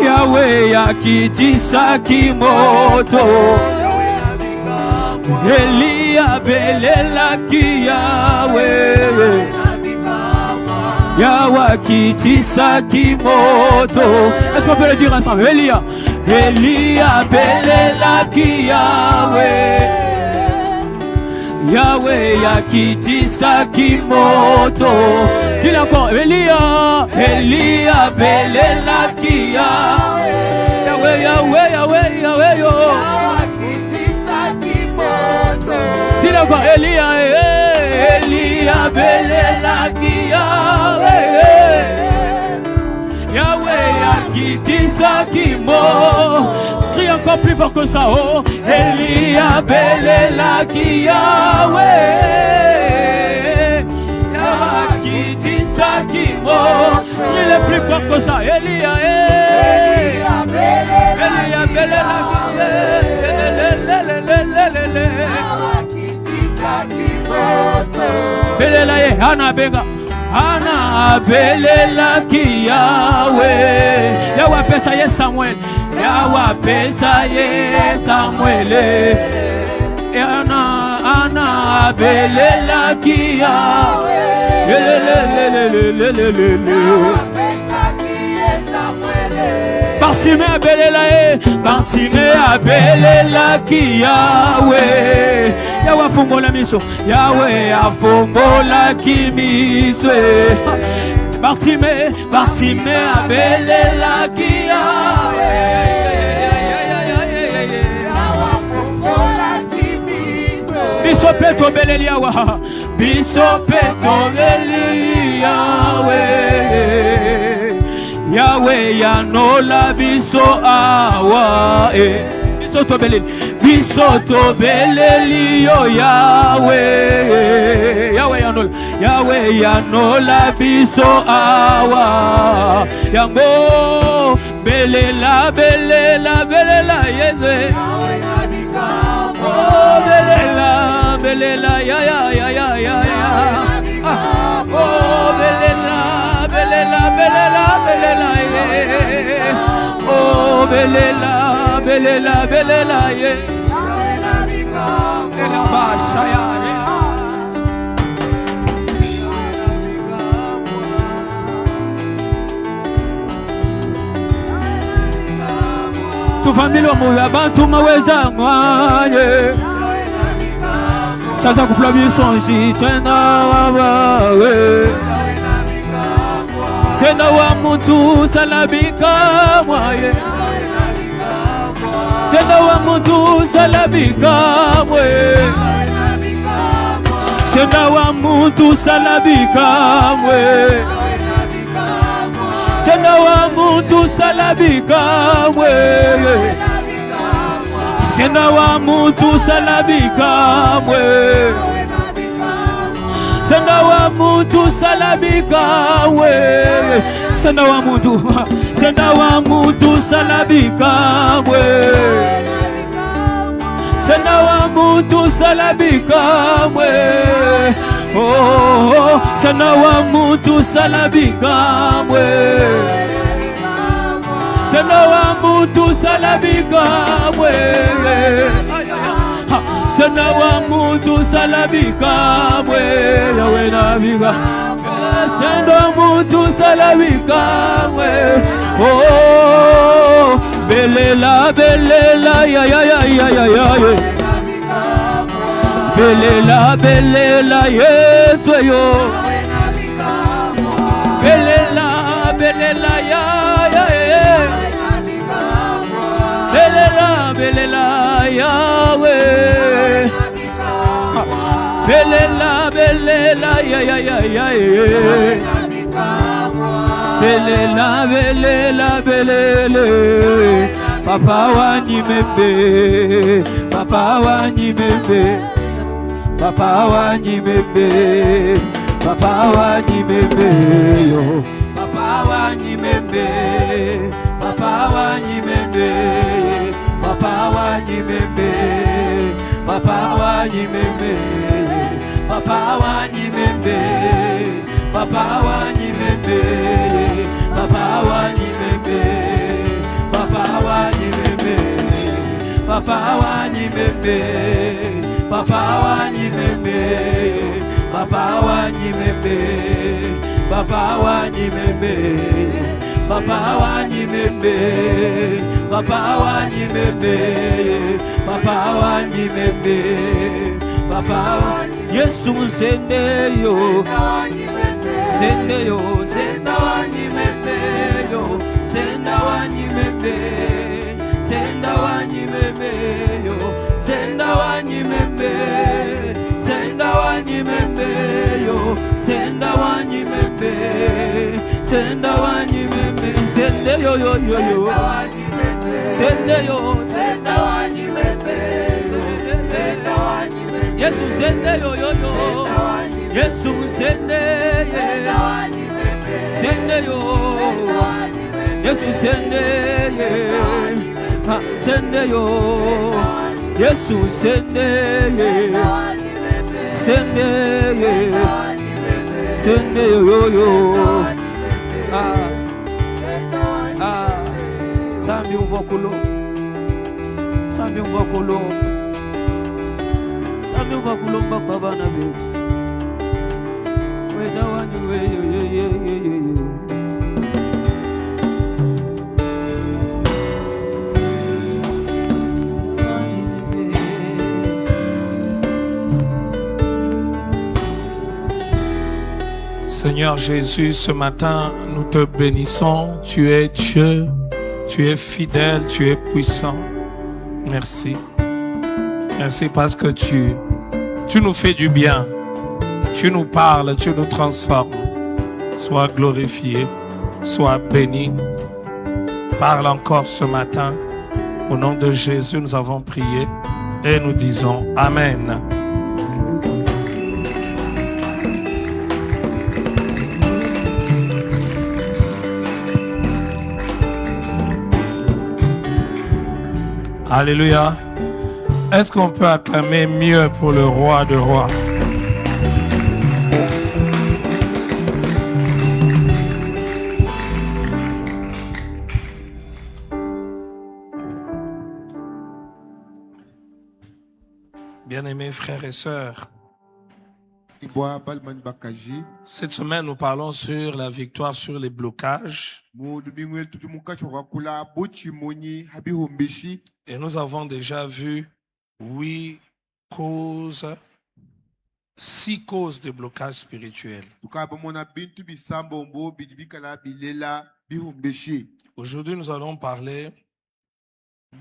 Yahweh yakitisa kimoto, Elia belela ki Yahweh, Yahweh akitisa kimoto. Est-ce qu'on peut le dire ensemble? Elia belela ki Yahweh, Yahweh yakitisa kimoto. Dis encore, Elia belela ki Yahweh, Yahweh, Yahweh, Yahweh, yo. Dis encore, Elia belela ki Yahweh, Yahweh yakitisa kimoto. Crie encore plus fort que ça, oh. Elia belela ki Yahweh, Yahweh akitisa kimoto. Crie le plus fort que ça, Elia belela ki belela ye ana benga ana belela ki Yahweh, Yahweh pesa ye Samuel, Yahweh pesa ye Samuel, ana belela ki Yahweh, Bartimée abelela ki Yahweh, Yahweh afongola miso, Yahweh afongola ki miso. Bartimée abelela ki Yahweh, Yahweh afongola ki miso. Biso peto beleli Yahweh, biso peto beleli Yahweh, Yahweh yanola biso awa, biso to beleli yo Yahweh, Yahweh yanola biso awa, yango belela yeze, oh belela ya oh belela oh belela ye. Tufamili wa moyo abantu maweza ngwanye, chaza kupla bisonji tena wabawe, senda wa muntu salabika mwaye, senda wa muntu salabika mwe, senda wa muntu salabika mwe, senda wa muntu salabika mwe, senda wa muntu salabika mwe, senda wa muntu salabika we, senda wa muntu salabika we, senda wa muntu salabika we, oh senda wa muntu salabika we, senda wa muntu salabika we, senda wa muntu salabika mwe, Yahweh nabiga, senda wa muntu salabika mwe, oh belela ya belela Yesu yo, belela ya belela Yahweh, belela ya belela papa wanyimembe papa wanyimembe yo, papa wanyimembe papa wanyimembe papa wanyimembe wanyimeme, papa wanyimeme, papa wanyimeme, papa wanyimeme, papa wanyimeme, papa wanyimeme, papa wanyimeme, papa Yesu sendeyo, sendeyo, senda wanyimeme yo, senda wanyimeme, senda wanyimeme yo, senda wanyimeme, senda wanyimeme yo, senda wanyimeme, senda wanyimeme, sende yo yo yo yo, sende yo, senda wanyimeme, senda wanyimeme, Yesu sende yo yo yo, Yesu sende, sende yo, Yesu sende, sende yo, Yesu sende, sende, sende yo yo. Sambi uvokulo, sambi uvokulo, sambi uvokulo mbakabana be. Weza wani we yo yo yo yo yo. Seigneur Jésus, ce matin, nous te bénissons. Tu es Dieu, tu es fidèle, tu es puissant. Merci. Merci parce que tu nous fais du bien. Tu nous parles, tu nous transformes. Sois glorifié, sois béni. Parle encore ce matin. Au nom de Jésus, nous avons prié et nous disons Amen. Alléluia. Est-ce qu'on peut acclamer mieux pour le roi de rois? Bien-aimés frères et sœurs, cette semaine nous parlons sur la victoire sur les blocages. Et nous avons déjà vu 6 causes de blocage spirituel. Aujourd'hui, nous allons parler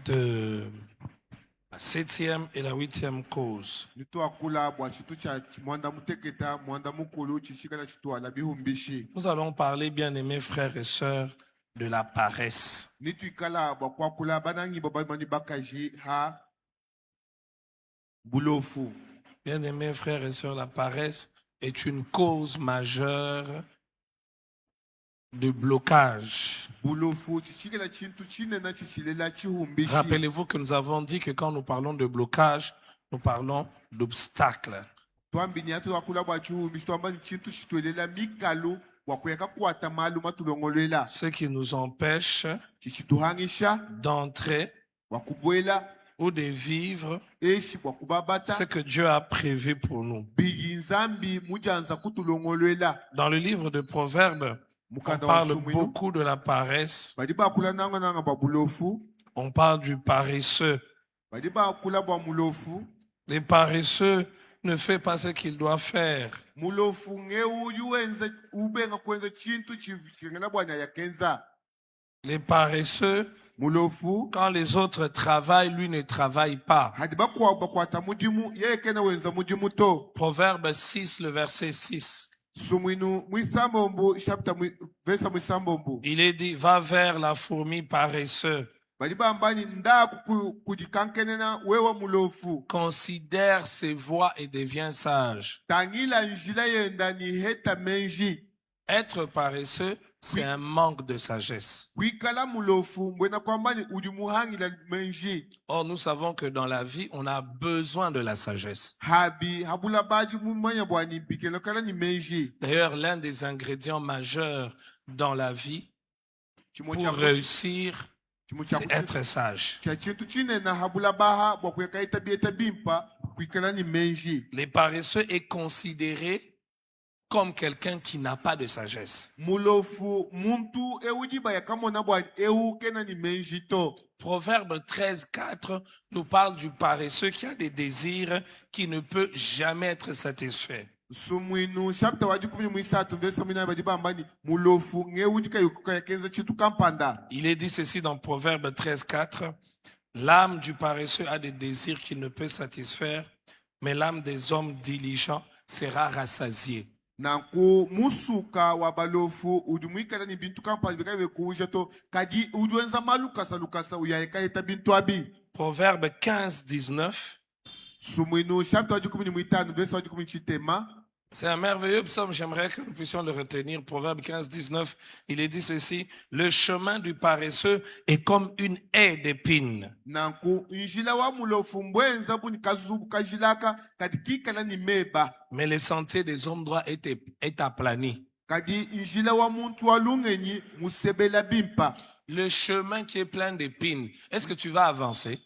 de la 7e et la 8e cause. Nous allons parler, bien-aimés frères et sœurs, de la paresse. Bien-aimés frères et sœurs, la paresse est une cause majeure de blocage. Rappelez-vous que nous avons dit que quand nous parlons de blocage, nous parlons d'obstacles. Ce qui nous empêche d'entrer ou de vivre ce que Dieu a prévu pour nous. Dans le livre de Proverbes, on parle beaucoup de la paresse. On parle du paresseux. Les paresseux ne font pas ce qu'ils doivent faire. Les paresseux, quand les autres travaillent, lui ne travaille pas. Proverbe 6, le verset 6. Il est dit, va vers la fourmi paresseuse. Considère ses voies et deviens sage. Être paresseux, c'est un manque de sagesse. Or, nous savons que dans la vie, on a besoin de la sagesse. D'ailleurs, l'un des ingrédients majeurs dans la vie pour réussir c'est être sage. Les paresseux est considéré comme quelqu'un qui n'a pas de sagesse. Proverbe 13:4 nous parle du paresseux qui a des désirs qui ne peut jamais être satisfait. Il est dit ceci dans Proverbe 13:4. L'âme du paresseux a des désirs qu'il ne peut satisfaire, mais l'âme des hommes diligents sera rassasiée. Proverbe 15:19. C'est un merveilleux psaume, j'aimerais que nous puissions le retenir. Proverbe 15:19, il est dit ceci: le chemin du paresseux est comme une haie d'épines. Mais les sentiers des hommes droits est aplani. Le chemin qui est plein d'épines, est-ce que tu vas avancer?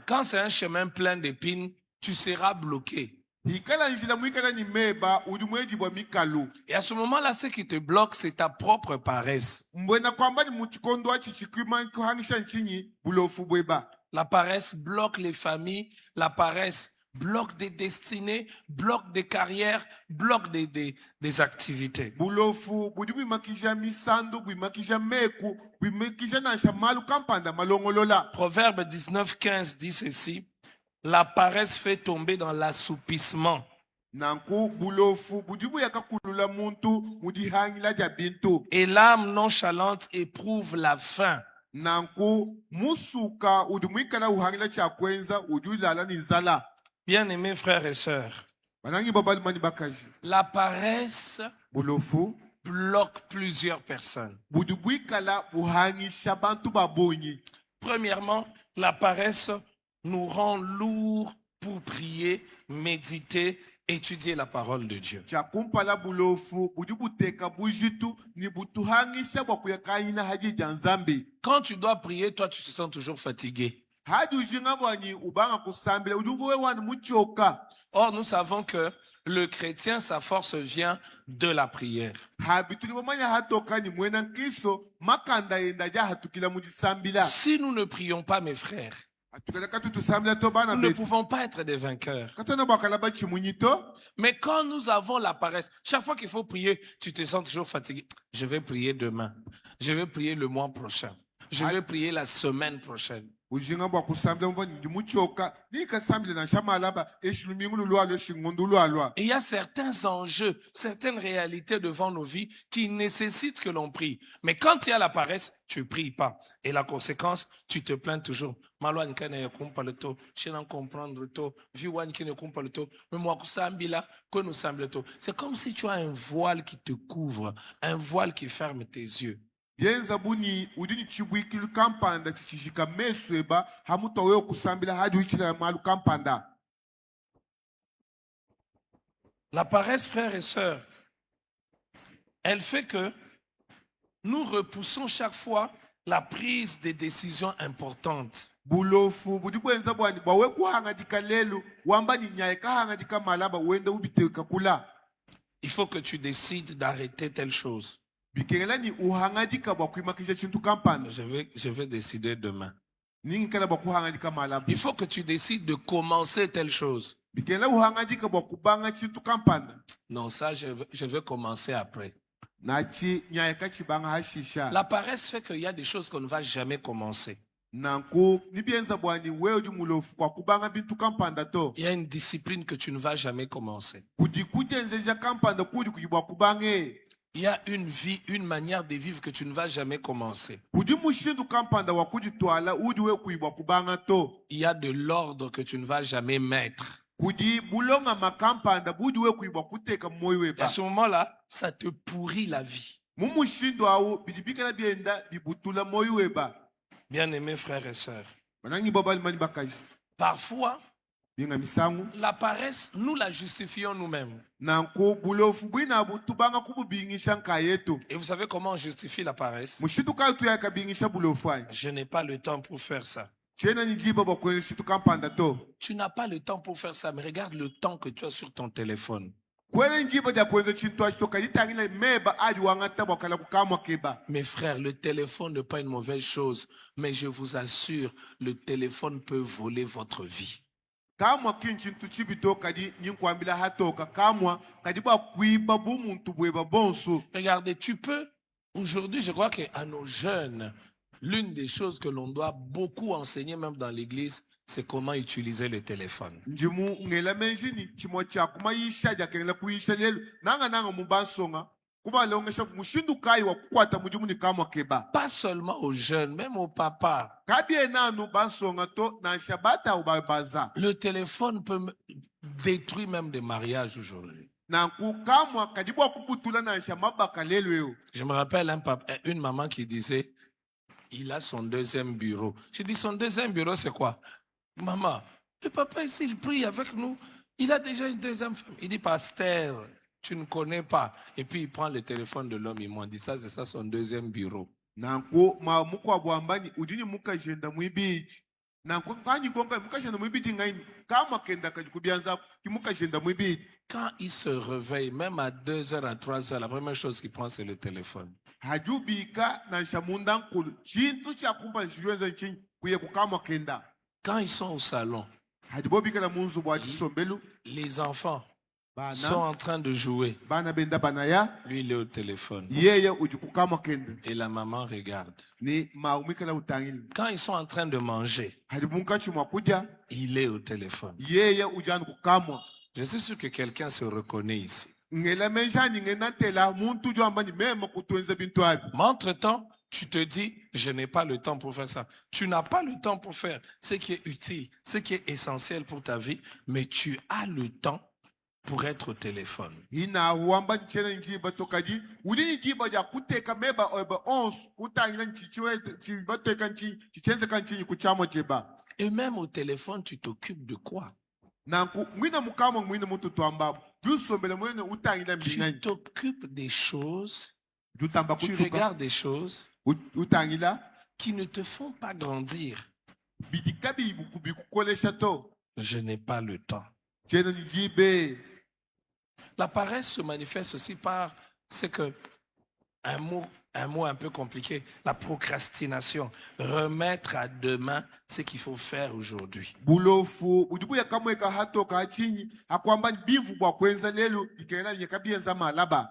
Quand c'est un chemin plein d'épines, tu seras bloqué. Et à ce moment-là, ce qui te bloque, c'est ta propre paresse. La paresse bloque les familles, la paresse bloque des destinées, bloque des carrières, bloque des activités. Proverbe 19:15 dit ceci: la paresse fait tomber dans l'assoupissement. Et l'âme nonchalante éprouve la faim. Bien-aimés frères et sœurs, la paresse bloque plusieurs personnes. Premièrement, la paresse nous rend lourds pour prier, méditer, étudier la parole de Dieu. Quand tu dois prier, toi tu te sens toujours fatigué. Or, nous savons que le chrétien, sa force vient de la prière. Si nous ne prions pas, mes frères, nous ne pouvons pas être des vainqueurs. Mais quand nous avons la paresse, chaque fois qu'il faut prier, tu te sens toujours fatigué. Je vais prier demain. Je vais prier le mois prochain. Je vais prier la semaine prochaine. Et il y a certains enjeux, certaines réalités devant nos vies qui nécessitent que l'on prie. Mais quand il y a la paresse, tu ne pries pas. Et la conséquence, tu te plains toujours. C'est comme si tu as un voile qui te couvre, un voile qui ferme tes yeux. La paresse, frères et sœurs, elle fait que nous repoussons chaque fois la prise des décisions importantes. Il faut que tu décides d'arrêter telle chose. Je vais décider demain. Il faut que tu décides de commencer telle chose. Non, ça, je vais commencer après. La paresse fait qu'il y a des choses qu'on ne va jamais commencer. Il y a une discipline que tu ne vas jamais commencer. Il y a une vie, une manière de vivre que tu ne vas jamais commencer. Il y a de l'ordre que tu ne vas jamais mettre. Et à ce moment-là, ça te pourrit la vie. Bien-aimés frères et sœurs, parfois, binga misangu La paresse, nous la justifions nous-mêmes. nanku bulofu bwina butubanga kububingisha nka yetu Et vous savez comment on justifie la paresse? mushituka tuyaka bingisha bulofu ayi Je n'ai pas le temps pour faire ça. chena nijiba bakwele shituka mpanda to Tu n'as pas le temps pour faire ça, mais regarde le temps que tu as sur ton téléphone. kwele njiba ja kwenza chintu ashitoka yitangila meba ali wangata bakala kukamwa keba. Mes frères, le téléphone n'est pas une mauvaise chose, mais je vous assure, le téléphone peut voler votre vie. Kamwa kinchintu chibito kadi nyinkwambila hatoka kamwa kadi ba kuiba bumuntu bweba bonso. Regardez, tu peux, aujourd'hui, je crois qu'à nos jeunes, l'une des choses que l'on doit beaucoup enseigner, même dans l'église, c'est comment utiliser le téléphone. Njimu ngela menjini chimo cha kumayisha jakengela kuyisha lelo nanga mubansonga kuba longesha mushindu kai wa kukwata mujimu ni kamwa keba. Pas seulement aux jeunes, même aux papas. Kabie nanu bansonga to na shabata ubabaza. Le téléphone peut détruire même des mariages aujourd'hui. Nanku kamwa kadibwa kubutula na shamabaka lelo yo. Je me rappelle une maman qui disait, il a son deuxième bureau. Je dis, son deuxième bureau, c'est quoi? Maman, le papa ici, il prie avec nous. Il a déjà une deuxième femme. Il dit, pasteur, tu ne connais pas. Et puis, il prend le téléphone de l'homme. Il m'a dit, ça, c'est ça son deuxième bureau. Nanko ma mukwa bwambani udini muka jenda mwibiji. Nanko kanyi konga muka jenda mwibiji ngaini kama kenda kajukubianza kimuka jenda mwibiji. Quand il se réveille, même à 2h, à 3h, la première chose qu'il prend, c'est le téléphone. Hajubika na shamundankulu chintu cha kumba juwenza nchini kuye kukama kenda. Quand ils sont au salon, Hajubobika na munzu bwa chisombelu. les enfants Bana sont en train de jouer. bana benda banaya Lui, il est au téléphone. yeye ujukukama kenda. Et la maman regarde. Ni maumika la utangili. Quand ils sont en train de manger, Hajubunka chumwa kuja il est au téléphone. yeye ujanu kukamwa. Je suis sûr que quelqu'un se reconnaît ici. Ngela menjani ngenatela muntu jwambani mema kutuenza bintu abi. Mais entre-temps, tu te dis, je n'ai pas le temps pour faire ça. Tu n'as pas le temps pour faire ce qui est utile, ce qui est essentiel pour ta vie, mais tu as le temps pour être au téléphone. Ina wamba nchena njiba tokaji udini njiba ja kuteka meba oba ons utangila nchichiwe chibateka nchi chichenze kanchi kuchamo cheba. Et même au téléphone, tu t'occupes de quoi? Nanku mwina mukama mwina mutu twamba jusombele mwene utangila Tu mbingani t'occupes des choses, jutamba tu kutsuka regardes des choses utangila qui ne te font pas grandir. bidikabi bikukolesha to Je n'ai pas le temps. chena njibe. La paresse se manifeste aussi par, c'est que, un mot un peu compliqué, la procrastination. Remettre à demain ce qu'il faut faire aujourd'hui. Bulofu ujibuya kamwe ka hato ka chinyi akwamba bivu bwa kwenza lelo ikena nyekabienza malaba.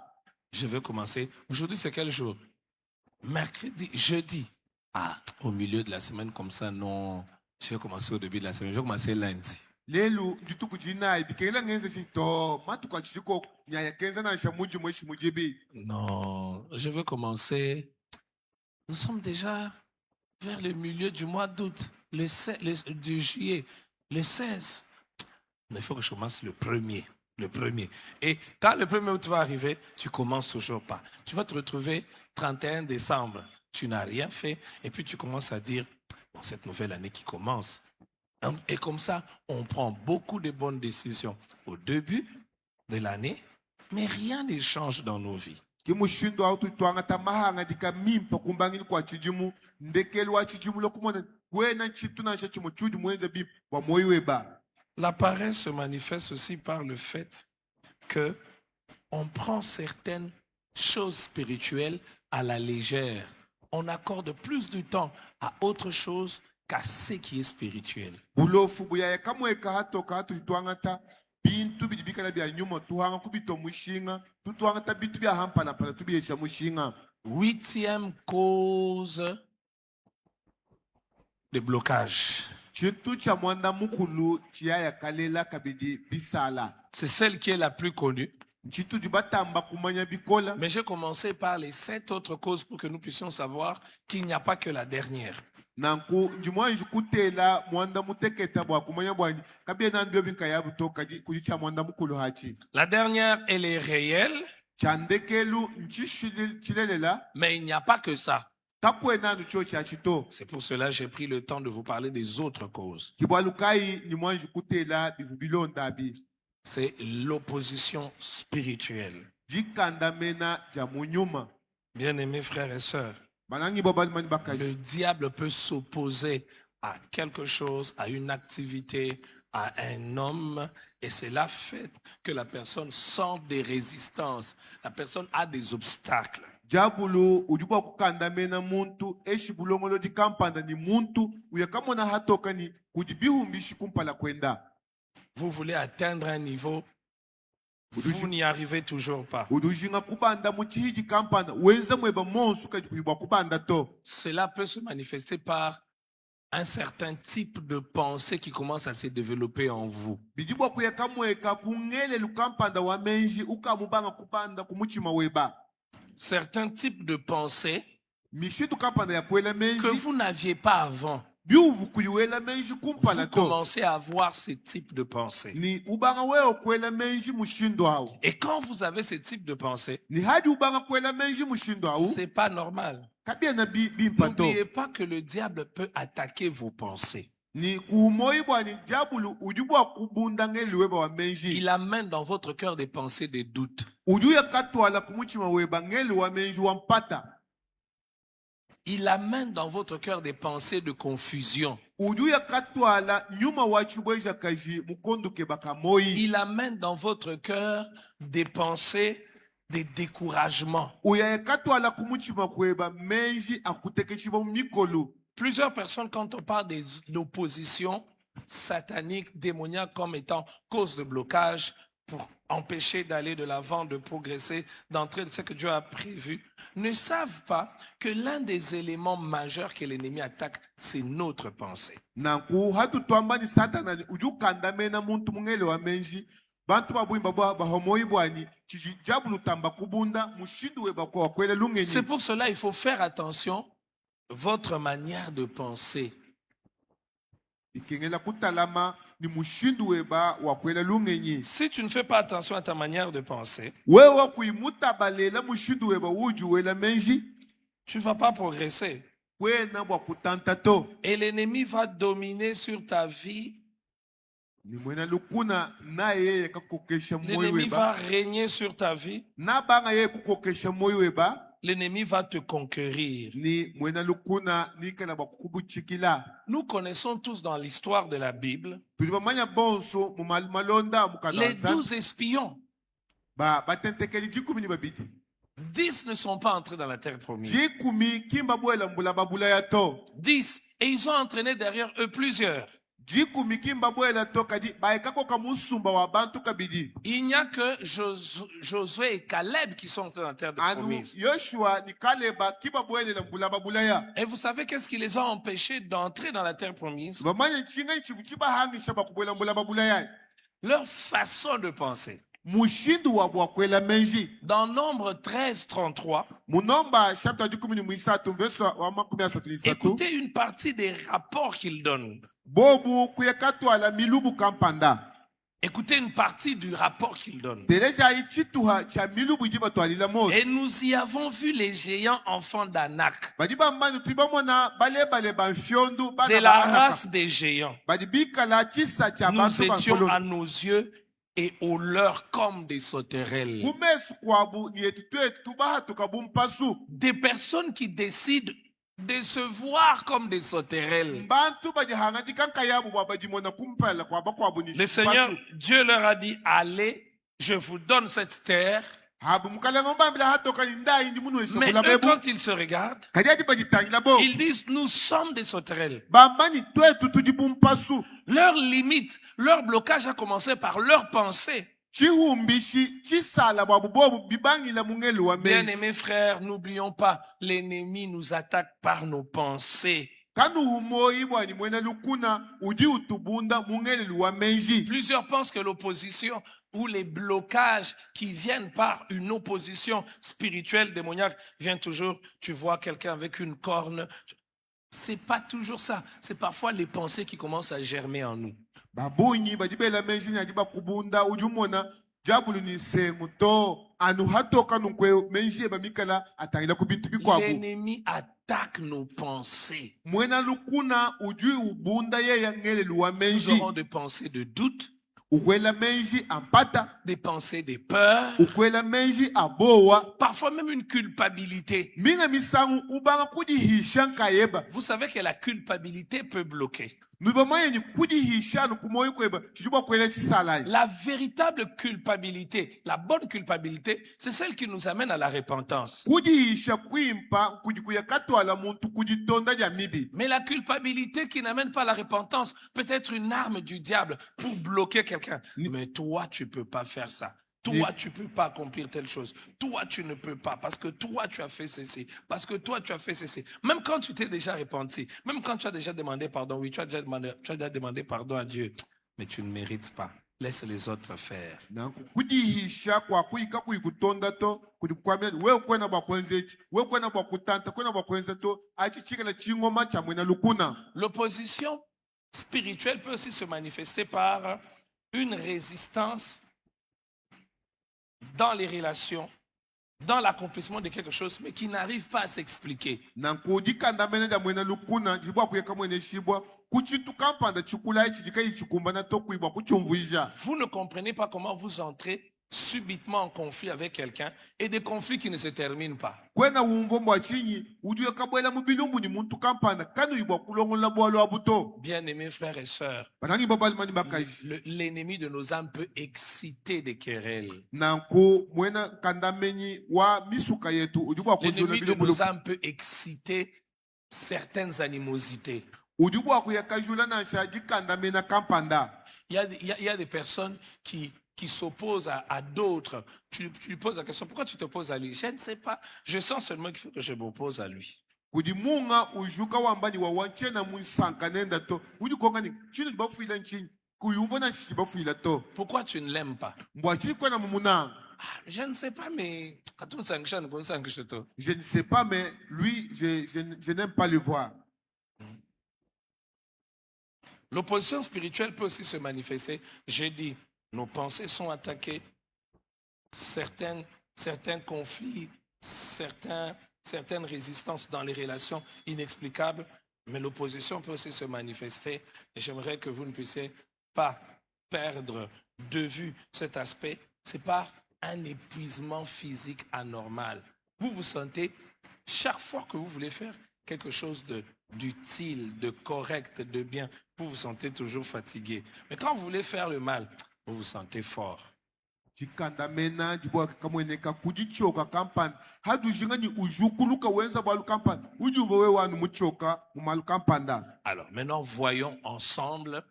Je vais commencer. Aujourd'hui, c'est quel jour? Mercredi, jeudi. Ah, au milieu de la semaine comme ça, non. Je vais commencer au début de la semaine. Je vais commencer lundi. Lelu jituku jinai bikela ngenze shito matuka chiko nyaya kenza na shamuji mweshi mujibi. Non, je vais commencer. Nous sommes déjà vers le milieu du mois d'août, du juillet, le 16. Mais il faut que je commence le premier. Le premier. Et quand le 1er août va arriver, tu commences toujours pas. Tu vas te retrouver 31 décembre. Tu n'as rien fait. Et puis tu commences à dire, bon, cette nouvelle année qui commence. Et comme ça, on prend beaucoup de bonnes décisions au début de l'année, mais rien ne change dans nos vies. Kimushindo autu twanga tamahanga dika mimpa kumbangini kwa chijimu ndekelu wa chijimu lokumona kwena chitu na shachimu chuju mwenze bi wa moiweba. La paresse se manifeste aussi par le fait que on prend certaines choses spirituelles à la légère. On accorde plus de temps à autre chose qu'à ce qui est spirituel. Bulofu buya kamwe ka hato ka hatu twangata bintu bidibika bya nyuma tuhanga kubito mushinga tutwangata bitu bya hampa na pala tubiyesha mushinga. 8e cause de blocage. Chitu cha mwanda mukulu chiaya kalela kabidi bisala. C'est celle qui est la plus connue. Chitu dibatamba kumanya bikola. Mais j'ai commencé par les 7 autres causes pour que nous puissions savoir qu'il n'y a pas que la dernière. Nanku njumwa njukutela mwanda muteketa bwa kumanya bwa kabie nandwe binkayabu to kaji kujicha mwanda mukulu hachi. La dernière, elle est réelle, Chandekelu nchishile chilelela. mais il n'y a pas que ça. kakwena nu cho cha chito C'est pour cela que j'ai pris le temps de vous parler des autres causes. kibwalukai ni mwanji kutela bivu bilonda bi C'est l'opposition spirituelle. jikandamena ja munyuma Bien-aimés frères et sœurs, banangi babalimani le bakaji diable peut s'opposer à quelque chose, à une activité, à un homme, et cela fait que la personne sent des résistances, la personne a des obstacles. jabulu ujuba kukandamena muntu eshi bulongolo di kampanda ni muntu uyakamona hatoka ni kujibihumbishi kumpala kwenda Vous voulez atteindre un niveau, vous n'y arrivez toujours pas. udujinga kubanda muchihiji kampanda wenza mweba monsu kajibwa kubanda to Cela peut se manifester par un certain type de pensée qui commence à se développer en vous. bijibwa kuyakamweka kungele lukampanda wa menji ukamubanga kubanda kumuchima weba Certains types de pensées mishitu kampanda ya kwela que menji vous n'aviez pas avant. biuvu kuyiwela menji kumpala Vous to commencez à avoir ce type de pensée. ni ubanga weo kwela menji mushindo hao Et quand vous avez ce type de pensée, ni hadi ubanga kwela menji mushindo hao c'est pas normal. kabia na bimpato N'oubliez pas que le diable peut attaquer vos pensées. ni kuumoibwa ni jabulu ujubwa kubunda ngeliweba wa menji Il amène dans votre cœur des pensées, des doutes. ujuya katwala kumuchima weba ngeli wa menji wampata Il amène dans votre cœur des pensées de confusion. ujuya katwala nyuma wachibweja kaji mukonduke bakamoi Il amène dans votre cœur des pensées, des découragements. uya katwala kumuchima kweba menji akutekeshiba mikolo. Plusieurs personnes, quand on parle de l'opposition satanique, démoniaque comme étant cause de blocage pour empêcher d'aller de l'avant, de progresser, d'entrer dans ce que Dieu a prévu, ne savent pas que l'un des éléments majeurs que l'ennemi attaque, c'est notre pensée. Nanku hatu twamba ni satana ni uju kandamena muntu mungele wa menji bantu babwimba bahomoi bwani chiji jabulu tamba kubunda mushindu weba kwa kwele C'est lungenyi pour cela qu'il faut faire attention votre manière de penser. ikengela kutalama ni mushindu weba wa kwele lungenyi Si tu ne fais pas attention à ta manière de penser, wewe kuimuta balela mushindu weba uju wela menji tu ne vas pas progresser. kwena bwa kutanta to Et l'ennemi va dominer sur ta vie. ni mwena lukuna na yeye kakokesha moyo L'ennemi va weba régner sur ta vie. na banga yeye kukokesha moyo weba L'ennemi va te conquérir. ni mwena lukuna nikala bwa kukubuchikila Nous connaissons tous dans l'histoire de la Bible tulibamanya bonso mu malonda les mukalanza 12 espions. batentekeli jikumi ni babidi 10 ne sont pas entrés dans la terre promise. jikumi kimba bwela mbula babula ya to 10. Et ils ont entraîné derrière eux plusieurs. jikumi kimba bwela to kadi baekako kamusumba wa bantu kabidi Il n'y a que Josué et Caleb qui sont entrés dans la terre de anu promise. yoshua ni kaleba kiba bwelela mbula babula ya Et vous savez qu'est-ce qui les a empêchés d'entrer dans la terre promise? bamanya nchinga ni chivu chibahangisha bakubwela mbula babula ya Leur façon de penser. mushindu wa bwakwela menji Dans Nombre 13, 33, munomba chapter jikumi ni mwisatu verse wa makumi asatu ni satu écoutez une partie des rapports qu'ils donnent. bobu kuyekatwala milubu kampanda Écoutez une partie du rapport qu'ils donnent. teleja ichituha cha milubu jiba twalila Et mosi nous y avons vu les géants enfants d'Anak, badi bamani tulibamona balebale banfyondu de bana la baanaka race des géants. badi bikala chisa cha Nous bantu étions bankolo à nos yeux et aux leurs comme des sauterelles. kumesu kwabu ni etu twetu tubaha tukabumpasu Des personnes qui décident de se voir comme des sauterelles. bantu badi hangati kanka yabu babajimona kumpala kwaba kwabu ni Le Seigneur, pasu. Dieu leur a dit, allez, je vous donne cette terre. habu mkalengo mbambila hatoka ni ndai ndi munu Mais esokula eux, bebu quand ils se regardent, kajadi badi tangila bo ils disent, nous sommes des sauterelles. bambani twetu tujibumpasu Leur limite, leur blocage a commencé par leur pensée. chihumbishi chisala bwabu bobu bibangila mungeli wa menji Bien-aimés frères, n'oublions pas, l'ennemi nous attaque par nos pensées. kanu humoi bwani mwena lukuna udi utubunda mungeli wa menji Plusieurs pensent que l'opposition ou les blocages qui viennent par une opposition spirituelle démoniaque viennent toujours, tu vois quelqu'un avec une corne. C'est pas toujours ça. C'est parfois les pensées qui commencent à germer en nous. babunyi badibela menji nyadi bakubunda ujumona jabulu ni sengu to anu hatoka nunkwe menje bamikala atangila kubintu bikwabu L'ennemi attaque nos pensées. mwena lukuna ujui ubunda yeya ngele luwa Nous menji aurons des pensées de doute, ukwela menji ampata des pensées de peur, ukwela menji abowa parfois même une culpabilité. minga misangu ubanga kudihisha nkayeba Vous savez que la culpabilité peut bloquer. nubamanya ni kudihisha nukumoyi kweba chijuba kwela chisalai La véritable culpabilité, la bonne culpabilité, c'est celle qui nous amène à la repentance. kudihisha kwimpa kudikuya katwala muntu kuditonda ja mibi Mais la culpabilité qui n'amène pas à la repentance peut être une arme du diable pour bloquer quelqu'un. Mais toi, tu peux pas faire ça. Toi, tu peux pas accomplir telle chose. Toi, tu ne peux pas parce que toi, tu as fait ceci. Parce que toi, tu as fait ceci. Même quand tu t'es déjà repenti, même quand tu as déjà demandé pardon, oui, tu as déjà demandé pardon à Dieu, mais tu ne mérites pas. Laisse les autres faire. nanku kudihisha kwa kuika kuikutonda to kudikwamya we kwena bakwenzechi we kwena bakutanta kwena bakwenza to achichikala chingoma cha mwena lukuna L'opposition spirituelle peut aussi se manifester par une résistance dans les relations, dans l'accomplissement de quelque chose, mais qui n'arrive pas à s'expliquer. nanku dikandamene da mwena lukuna jibwa kuyeka mwene shibwa kuchitu kampanda chikula ichi jikai chikumbana to kuibwa kuchumvuija Vous ne comprenez pas comment vous entrez subitement en conflit avec quelqu'un et des conflits qui ne se terminent pas. kwena wumvo mbwachinyi ujuye kabwela mubilumbu ni muntu kampanda kanu ibwa kulongola bwalo abuto Bien-aimés frères et sœurs, banangi babalimani bakaji l'ennemi de nos âmes peut exciter des querelles. nanku mwena kandamenyi wa misuka yetu ujubwa kuzula L'ennemi de bilumbu nos âmes peut exciter certaines animosités. ujubwa kuyakajula na shaji kandamena kampanda Il y a des personnes qui s'opposent à d'autres. Tu lui poses la question, pourquoi tu t'opposes à lui? Je ne sais pas. Je sens seulement qu'il faut que je m'oppose à lui. kudimunga ujuka wambani wa wanchena munsanka nenda to ujukonga ni chino bafuila nchini kuyumva na shi bafuila to Pourquoi tu ne l'aimes pas? mbwachini kwena mumuna Je ne sais pas, mais quand on sanctionne, on sanctionne tout. je ne sais pas mais lui je n'aime pas le voir. L'opposition spirituelle peut aussi se manifester. J'ai dit, nos pensées sont attaquées, certains conflits, certaines résistances dans les relations inexplicables, mais l'opposition peut aussi se manifester. Et j'aimerais que vous ne puissiez pas perdre de vue cet aspect. C'est par un épuisement physique anormal. Vous vous sentez, chaque fois que vous voulez faire quelque chose d'utile, de correct, de bien, vous vous sentez toujours fatigué. Mais quand vous voulez faire le mal, vous vous sentez fort. chikandamena jibwa kamweneka kujichoka kampani hadu jingani ujukuluka wenza balu kampani ujuvo we wanu muchoka mumalu kampanda. Alors maintenant, voyons ensemble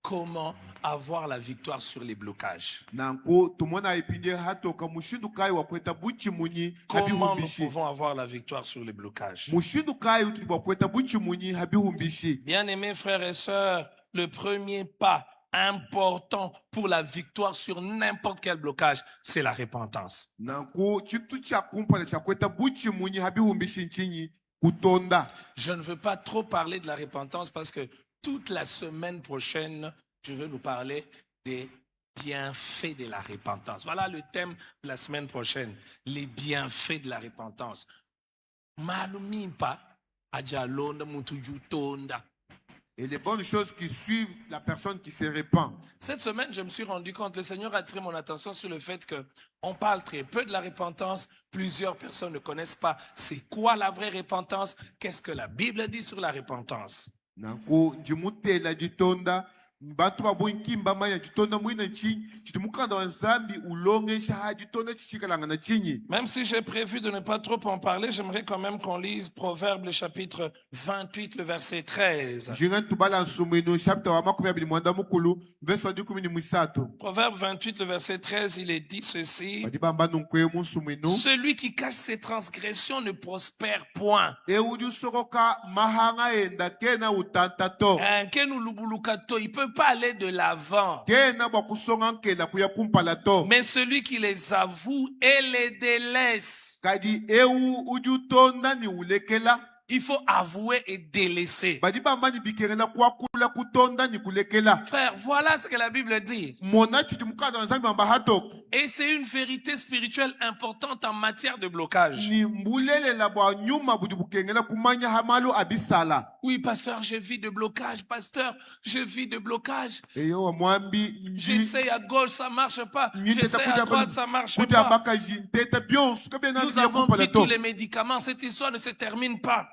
comment avoir la victoire sur les blocages. nanko tumona ipinje hatoka mushindu kai wa kweta buchi munyi Comment nous habihumbishi pouvons avoir la victoire sur les blocages? mushindu kai utibwa kweta buchi munyi habihumbishi. Bien-aimés frères et sœurs, le premier pas important pour la victoire sur n'importe quel blocage, c'est la repentance. nanko chitu cha kumpala cha kweta buchi munyi habihumbishi nchinyi kutonda. Je ne veux pas trop parler de la repentance parce que toute la semaine prochaine, je vais nous parler des bienfaits de la repentance. Voilà le thème de la semaine prochaine, les bienfaits de la repentance. Malumimpa ajalonda mutujutonda. Et les bonnes choses qui suivent la personne qui se répand. Cette semaine, je me suis rendu compte, le Seigneur a attiré mon attention sur le fait qu'on parle très peu de la repentance. Plusieurs personnes ne connaissent pas c'est quoi la vraie repentance, qu'est-ce que la Bible dit sur la repentance. nanko njimutela jitonda bantu babunkimba manya jitonda mwina nchi chitimukanda wa nzambi ulongesha ha jitonda chichikalanga na chinyi. Même si j'ai prévu de ne pas trop en parler, j'aimerais quand même qu'on lise Proverbe, le chapitre 28, le verset 13. Jingan tubala nsumino chapter wa makumi abili mwanda mukulu verse wa dikumi ni mwisatu. Proverbe 28, le verset 13, il est dit ceci. Badibamba nunkwe musumino. Celui qui cache ses transgressions ne prospère point. E uju soroka mahanga enda kena utantato. Il peut pas aller de l'avant. Kena bakusonga nkela kuya kumpala to. Mais celui qui les avoue et les délaisse, Kadi eu uju tonda ni ulekela. Il faut avouer et délaisser. badi bamba ni bikerela kwakula kutonda ni kulekela Frère, voilà ce que la Bible dit. mona chiti mukada wa nzambe bamba hatoko Et c'est une vérité spirituelle importante en matière de blocage. ni mbulelela bwa nyuma budi bukengela kumanya hamalo abisala Oui, pasteur, je vis de blocage. Pasteur, je vis de blocage. eyo wa mwambi J'essaie à gauche, ça marche pas. J'essaie à droite, ça marche pas. Nous avons pris tous les médicaments. Cette histoire ne se termine pas.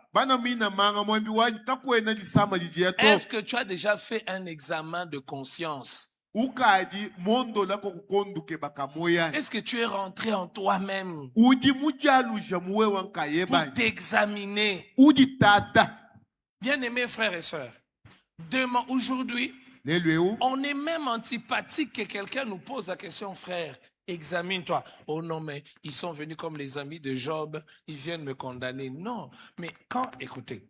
Est-ce que tu as déjà fait un examen de conscience? Est-ce que tu es rentré en toi-même pour t'examiner? Bien-aimés frères et sœurs, aujourd'hui, on est même antipathique que quelqu'un nous pose la question, frère, examine-toi. Oh non, mais ils sont venus comme les amis de Job, ils viennent me condamner. Non, mais écoutez,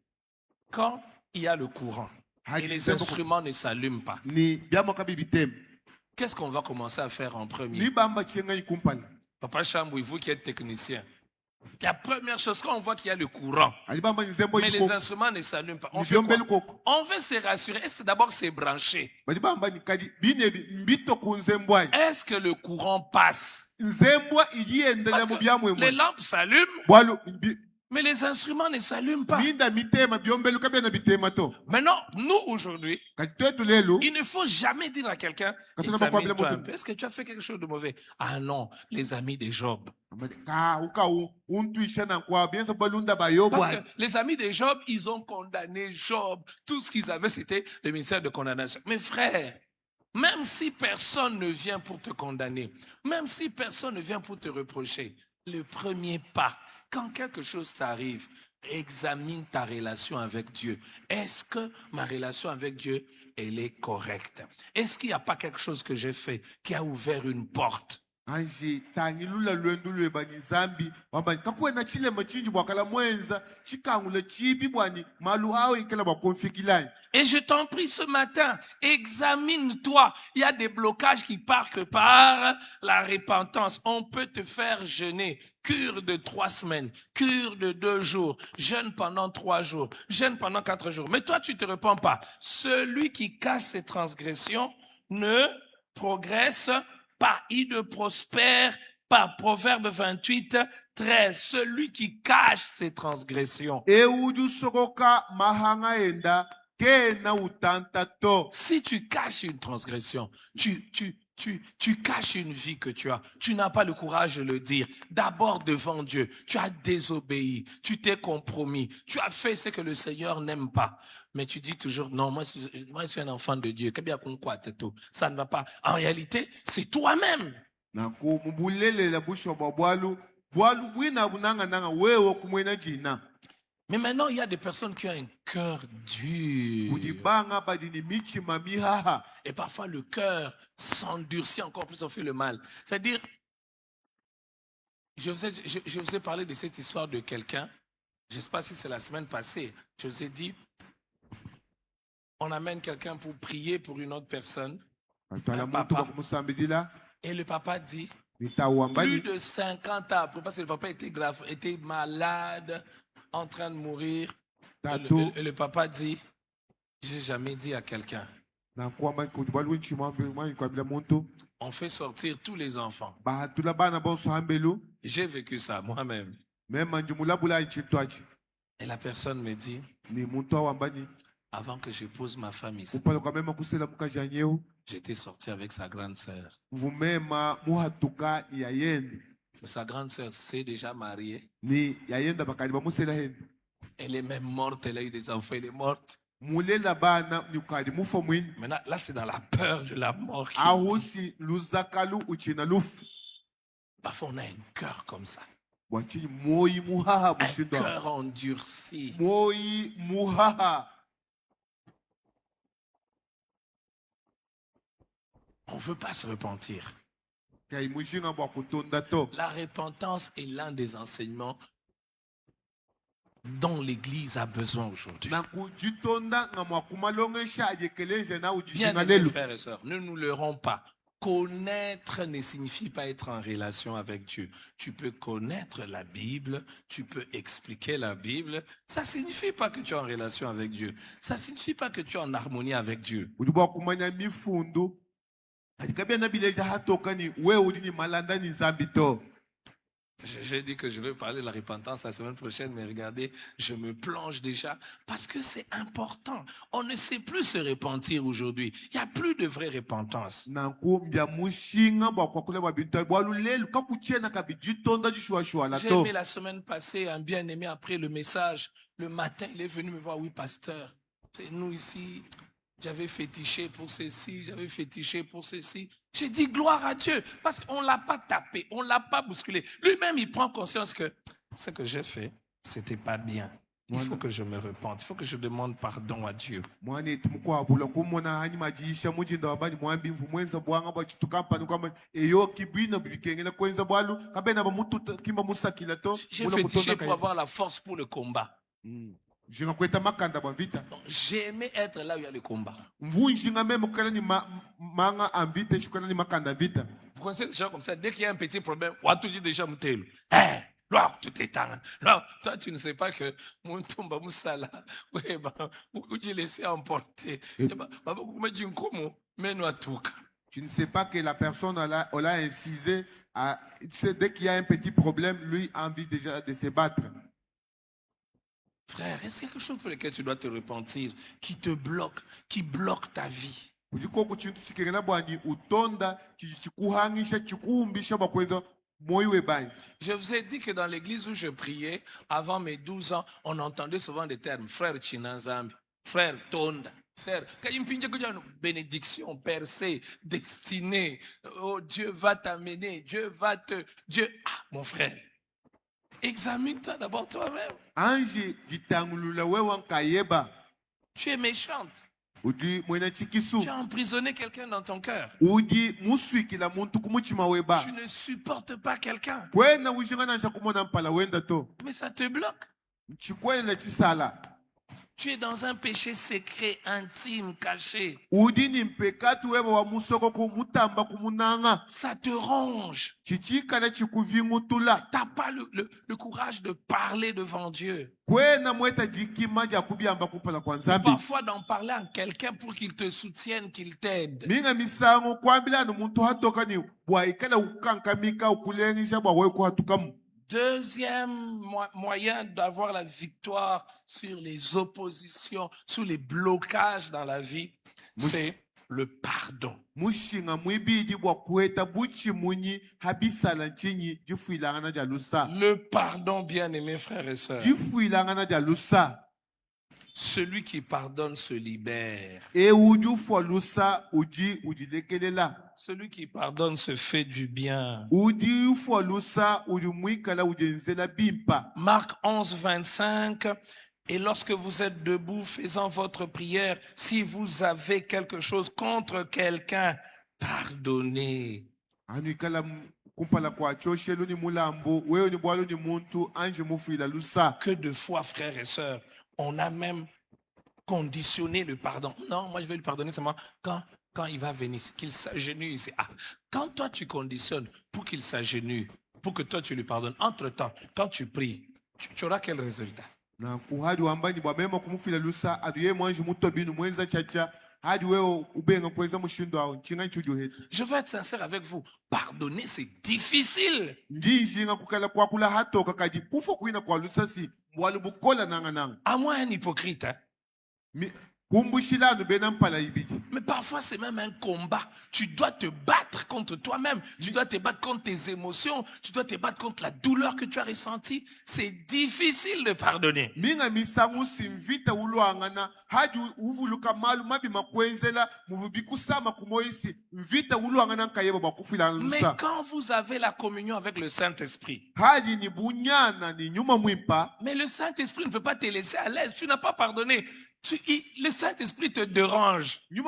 quand il y a le courant et les instruments ne s'allument pas, qu'est-ce qu'on va commencer à faire en premier? Papa Chambouy, vous qui êtes technicien, la première chose, quand on voit qu'il y a le courant, mais les instruments ne s'allument pas, on fait quoi? On veut se rassurer. Est-ce que d'abord c'est branché? Est-ce que le courant passe? Parce que les lampes s'allument, mais les instruments ne s'allument pas. Maintenant, nous aujourd'hui, il ne faut jamais dire à quelqu'un, examine-toi un peu. Est-ce que tu as fait quelque chose de mauvais? Ah non, les amis de Job. Parce que les amis de Job, ils ont condamné Job. Tout ce qu'ils avaient, c'était le ministère de condamnation. Mais frère, même si personne ne vient pour te condamner, même si personne ne vient pour te reprocher, le premier pas, quand quelque chose t'arrive, examine ta relation avec Dieu. Est-ce que ma relation avec Dieu, elle est correcte? Est-ce qu'il n'y a pas quelque chose que j'ai fait qui a ouvert une porte? Et je t'en prie ce matin, examine-toi. Il y a des blocages qui partent par la repentance. On peut te faire jeûner. Cure de 3 semaines, cure de 2 jours, jeûne pendant 3 jours, jeûne pendant 4 jours. Mais toi, tu ne te repens pas. Celui qui cache ses transgressions ne progresse pas. Il ne prospère pas. Proverbe 28, 13. Celui qui cache ses transgressions. Si tu caches une transgression, tu caches une vie que tu as. Tu n'as pas le courage de le dire. D'abord devant Dieu, tu as désobéi, tu t'es compromis, tu as fait ce que le Seigneur n'aime pas. Mais tu dis toujours, non, moi je suis un enfant de Dieu. Ça ne va pas. En réalité, c'est toi-même. Mais maintenant, il y a des personnes qui ont un cœur dur. Et parfois, le cœur s'endurcit encore plus, on fait le mal. C'est-à-dire, je vous ai parlé de cette histoire de quelqu'un. Je ne sais pas si c'est la semaine passée. Je vous ai dit, on amène quelqu'un pour prier pour une autre personne. Un papa. Et le papa dit, plus de 50 ans, parce que le papa était malade, en train de mourir. Et le papa dit, j'ai jamais dit à quelqu'un. On fait sortir tous les enfants. J'ai vécu ça moi-même. Et la personne me dit, avant que je pose ma femme ici, j'étais sorti avec sa grande sœur. Sa grande sœur s'est déjà mariée. Elle est même morte, elle a eu des enfants, elle est morte. Maintenant, là, c'est dans la peur de la mort. Parfois, on a un cœur comme ça. Un cœur endurci. On ne veut pas se repentir. La repentance est l'un des enseignements dont l'Église a besoin aujourd'hui. Bien, frères et sœurs, ne nous leurrons pas. Connaître ne signifie pas être en relation avec Dieu. Tu peux connaître la Bible, tu peux expliquer la Bible. Ça ne signifie pas que tu es en relation avec Dieu. Ça ne signifie pas que tu es en harmonie avec Dieu. Ulibuwa kumanya mifundo. Alikabia na bileja hatoka ni wewe udini malanda ni zambi to. J'ai dit que je vais parler de la repentance la semaine prochaine, mais regardez, je me plonge déjà parce que c'est important. On ne sait plus se repentir aujourd'hui. Il n'y a plus de vraie repentance. Nanku mbya mushinga bwa kwa kule babinto bwa lulelu kakuchena kabijitonda jishwa shwa la J'ai to. aimé la semaine passée, un bien-aimé après le message, le matin, il est venu me voir, oui pasteur, c'est nous ici, j'avais fétiché pour ceci, j'avais fétiché pour ceci. J'ai dit gloire à Dieu, parce qu'on ne l'a pas tapé, on ne l'a pas bousculé. Lui-même, il prend conscience que ce que j'ai fait, ce n'était pas bien. Il faut que je me repente, il faut que je demande pardon à Dieu. Mwane tumukwa bula kumona hani majisha mujinda wabani mwambi mfu mwenza bwanga bwa chitukampa nukwama eyo kibwina bikengena kwenza bwalu kabena ba mutu kimba musakila to. J'ai fétiché pour avoir la force pour le combat. Jinga kweta makanda bwa vita. J'ai aimé être là où il y a le combat. Mvunjinga meme kala ni manga amvite shukala ni makanda vita. Vous connaissez des gens comme ça, dès qu'il y a un petit problème, on tout dit déjà mutelu. Eh, là, tout est temps. Là, toi, tu ne sais pas que mon tomba moussala, oui, bah, où tu laissé emporter. Tu ne sais pas que la personne on l'a incisé. Dès qu'il y a un petit problème, lui a envie déjà de se battre. Frère, est-ce quelque chose pour lequel tu dois te repentir, qui te bloque, qui bloque ta vie? Je vous ai dit que dans l'église où je priais, avant mes 12 ans, on entendait souvent des termes, frère Chinazambi, frère Tonda. Bénédiction, percée, destinée. Oh, Dieu va t'amener, Dieu va te... Dieu... Ah, mon frère, examine-toi d'abord toi-même. Tu es méchante. Tu as emprisonné quelqu'un dans ton cœur. Tu ne supportes pas quelqu'un. Mais ça te bloque. Tu es dans un péché secret, intime, caché. Ça te ronge. Tu n'as pas le courage de parler devant Dieu. Parfois d'en parler à quelqu'un pour qu'il te soutienne, qu'il t'aide. Deuxième moyen d'avoir la victoire sur les oppositions, sur les blocages dans la vie, c'est le pardon. Le pardon, bien-aimés frères et sœurs. Celui qui pardonne se libère. Celui qui pardonne se fait du bien. Marc 11, 25. Et lorsque vous êtes debout, faisant votre prière, si vous avez quelque chose contre quelqu'un, pardonnez. Que de fois, frères et sœurs, on a même conditionné le pardon. Non, moi je vais lui pardonner seulement quand il va venir, qu'il s'agenouille ici. Ah, quand toi tu conditionnes pour qu'il s'agenouille, pour que toi tu lui pardonnes, entre-temps, quand tu pries, tu auras quel résultat? Je veux être sincère avec vous. Pardonner, c'est difficile. À moi, un hypocrite. Hein? Mais parfois, c'est même un combat. Tu dois te battre contre toi-même. Tu dois te battre contre tes émotions. Tu dois te battre contre la douleur que tu as ressentie. C'est difficile de pardonner. Mais quand vous avez la communion avec le Saint-Esprit, mais le Saint-Esprit ne peut pas te laisser à l'aise. Tu n'as pas pardonné. Le Saint-Esprit te dérange. Le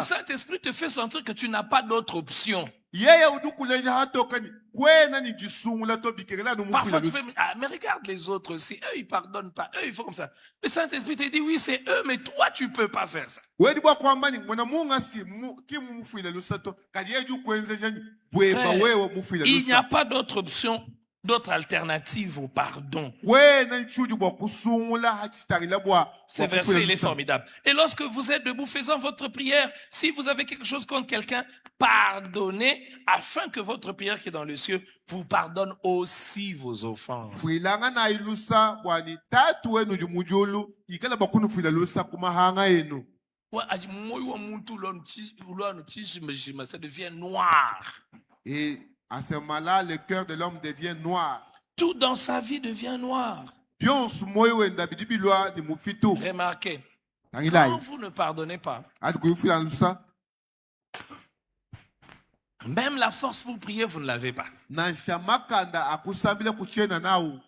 Saint-Esprit te fait sentir que tu n'as pas d'autre option. yeye udukulenja hatokani kwena ni gisungula to bikerela no Parfois, mufila tu lusi peux... Ah, mais regarde les autres aussi. Eux, ils pardonnent pas. Eux, ils font comme ça. Le Saint-Esprit te dit, oui, c'est eux, mais toi, tu peux pas faire ça. wedi bwa kwamba ni mwana munga si ki mufila lusato kadi yeju kwenze jani bweba Frère, wewe mufila il n'y a lusa pas d'autre option, d'autre alternative au pardon. kwena nchuju bwa kusungula hachitari bwa Ce verset, il est formidable. Et lorsque vous êtes debout faisant votre prière, si vous avez quelque chose contre quelqu'un, pardonnez afin que votre prière qui est dans le ciel vous pardonne aussi vos offenses. fuilanga na ilusa bwani tatu wenu jumujulu ikala bakunu fuila lusa kumahanga yenu Ouais, ça devient noir. et à ce moment-là le cœur de l'homme devient noir. Tout dans sa vie devient noir. Bionsu moyo wenda bidibilwa ni mufito Remarquez, tangilai quand vous ne pardonnez pas, ati kuifila lusa même la force pour prier, vous ne l'avez pas. na shamakanda akusambila kuchena nao.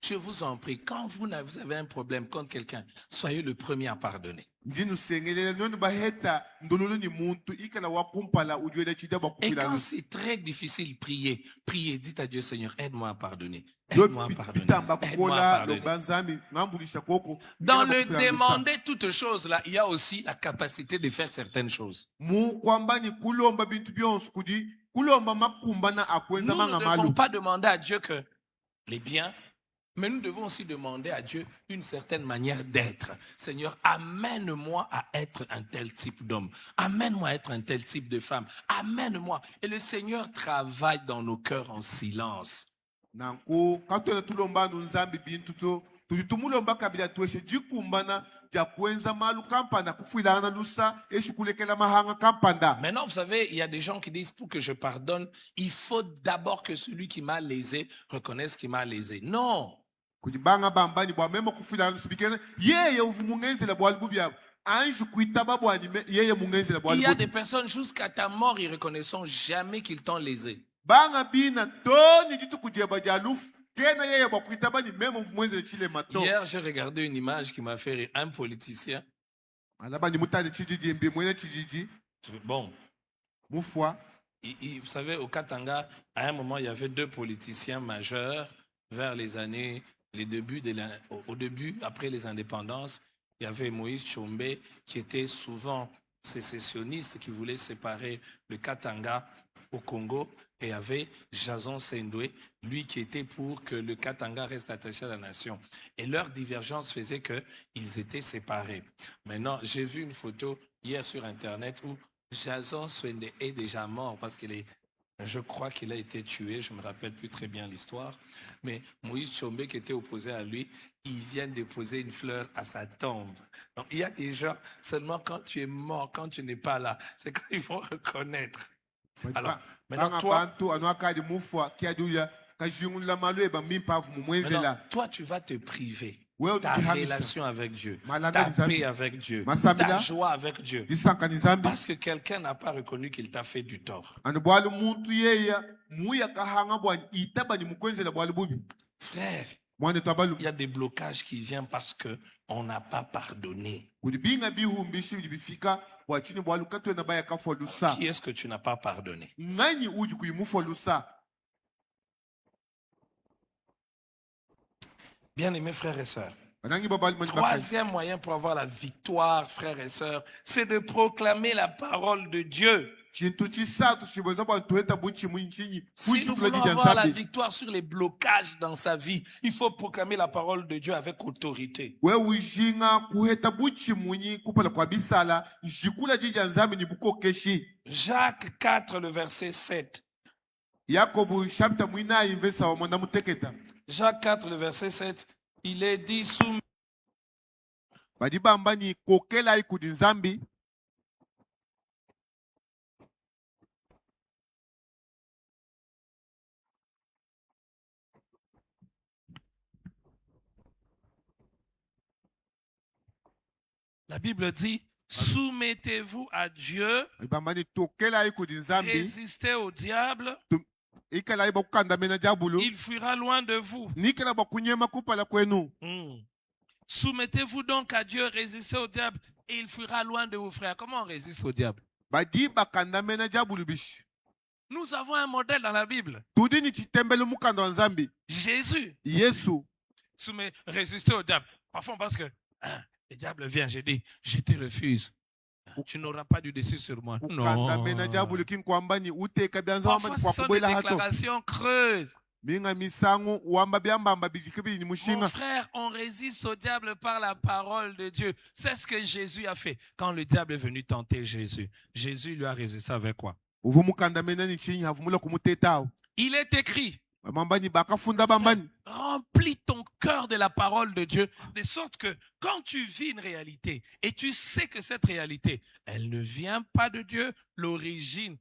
Je vous en prie, quand vous avez un problème contre quelqu'un, soyez le premier à pardonner. Ndinu sengelele nonu baheta ndololo ni muntu ikala wakumpala ujuele chida Et bakufila quand lusa. c'est très difficile, priez. Priez, dites à Dieu, Seigneur, aide-moi à pardonner. Do Aide-moi à pardonner. bitamba Aide-moi à kukola pardonner. lo banzami ngambulisha koko. Dans ikala le bakufila lusa. demander toutes choses, là, il y a aussi la capacité de faire certaines choses. Mu kwamba ni kulomba bintu byonsu kudi kulomba makumba na Nous akwenza ne manga devons malu. pas demander à Dieu que les biens, mais nous devons aussi demander à Dieu une certaine manière d'être. Seigneur, amène-moi à être un tel type d'homme. Amène-moi à être un tel type de femme. Amène-moi. Et le Seigneur travaille dans nos cœurs en silence. Nanko katona tulomba nunzambi bintu to tulitumulomba kabila tueshe jikumbana ja kwenza malu kampanda kufuila na lusa eshukulekela mahanga kampanda. Maintenant, vous savez, il y a des gens qui disent, pour que je pardonne, il faut d'abord que celui qui m'a lésé reconnaisse qu'il m'a lésé. Non. Kujibanga bambani bwa mema kufuila lusa bikene yeye uvumungenzela bwa albubya anju kuitaba bwa ni yeye mungenzela bwa Il y a albubya. des personnes jusqu'à ta mort, ils reconnaîtront jamais qu'ils t'ont lésé. Banga bina toni jitu kujeba jalufu kena yeye bwa kuitaba ni mema uvumungenzela chile mato. Hier, j'ai regardé une image qui m'a fait rire. Un politicien. Alaba ni mutani chijiji mbi mwene chijiji Bon, mufwa. vous savez, au Katanga, à un moment, il y avait deux politiciens majeurs vers les années, au début, après les indépendances. Il y avait Moïse Tshombe qui était souvent sécessionniste, qui voulait séparer le Katanga au Congo. Et il y avait Jason Sendwe, lui qui était pour que le Katanga reste attaché à la nation. Et leur divergence faisait qu'ils étaient séparés. Maintenant, j'ai vu une photo hier sur Internet où Jason Sendwe est déjà mort parce je crois qu'il a été tué, je ne me rappelle plus très bien l'histoire. Mais Moïse Tshombe, qui était opposé à lui, il vient déposer une fleur à sa tombe. Donc, il y a des gens, seulement quand tu es mort, quand tu n'es pas là, c'est quand ils vont reconnaître. Alors, maintenant, toi, tu vas te priver. Ta relation avec Dieu, ta paix avec Dieu, ta joie avec Dieu. Parce que quelqu'un n'a pas reconnu qu'il t'a fait du tort. Frère, il y a des blocages qui viennent parce qu'on n'a pas pardonné. Qui est-ce que tu n'as pas pardonné? Bien-aimés frères et sœurs, troisième moyen pour avoir la victoire, frères et sœurs, c'est de proclamer la parole de Dieu. Si nous voulons avoir la victoire sur les blocages dans sa vie, il faut proclamer la parole de Dieu avec autorité. Jacques 4, le verset 7. Jacques 4, le verset 7, il est dit sous... La Bible dit, soumettez-vous à Dieu, résistez au diable, il fuira loin de vous. Soumettez-vous donc à Dieu, résistez au diable, et il fuira loin de vous, frère. Comment on résiste au diable? Nous avons un modèle dans la Bible. tudi ni chitembele mukanda wa nzambi Jésus. Yesu. Soumet, résister au diable. Parfois on pense que le diable vient, j'ai dit, je te refuse. Tu n'auras pas du dessus sur moi. Non. ukandame na diabolo kinkwamba ni uteka byanza Parfois wamba ce sont des kwakubwela hato déclarations creuses. minga misango wamba byambamba bijikibili ni Mon mushinga. frère, on résiste au diable par la parole de Dieu. C'est ce que Jésus a fait. Quand le diable est venu tenter Jésus, Jésus lui a résisté avec quoi? Uvu mukandame na ni chinyi havumula kumutetao. Il est écrit, Mambani bakafunda bambani. remplis ton cœur de la parole de Dieu, de sorte que quand tu vis une réalité et tu sais que cette réalité, elle ne vient pas de Dieu, l'origine.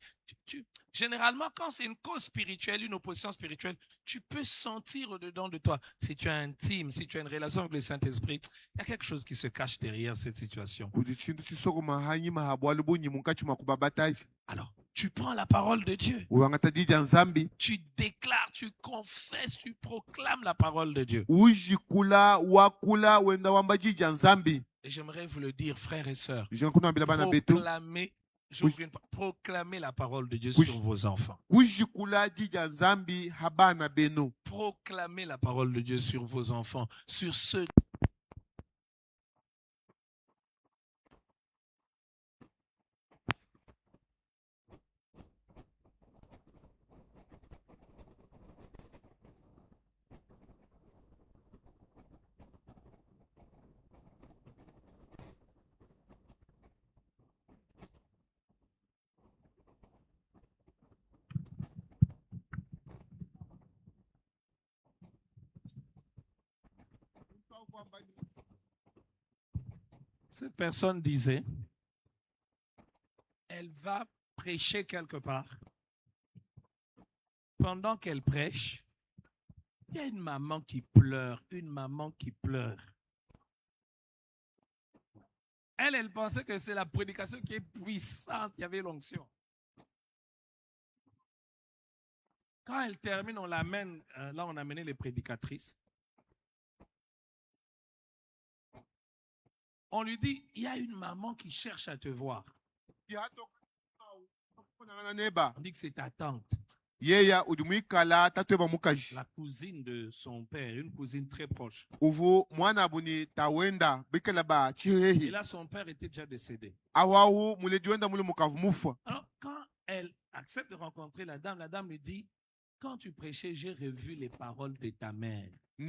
Généralement, quand c'est une cause spirituelle, une opposition spirituelle, tu peux sentir au-dedans de toi. Si tu es intime, si tu as une relation avec le Saint-Esprit, il y a quelque chose qui se cache derrière cette situation. Kudichindu chisoko mahanyi mahabwalu bunyi munkachi makubabataji. Alors, tu prends la parole de Dieu. Uangata dija nzambi. Tu déclares, tu confesses, tu proclames la parole de Dieu. Ujikula wakula wenda wamba dija nzambi. Et j'aimerais vous le dire, frères et sœurs, proclamez la parole de Dieu sur vos enfants. Ujikula dija nzambi habana beno. Proclamez la parole de Dieu sur vos enfants, sur ceux. Cette personne disait, elle va prêcher quelque part. Pendant qu'elle prêche, il y a une maman qui pleure, une maman qui pleure. Elle pensait que c'est la prédication qui est puissante, il y avait l'onction. Quand elle termine, on l'amène, là on a amené les prédicatrices. On lui dit, il y a une maman qui cherche à te voir. On dit que c'est ta tante. La cousine de son père, une cousine très proche. Et là, son père était déjà décédé. Alors, quand elle accepte de rencontrer la dame lui dit, quand tu prêchais, j'ai revu les paroles de ta mère. Ta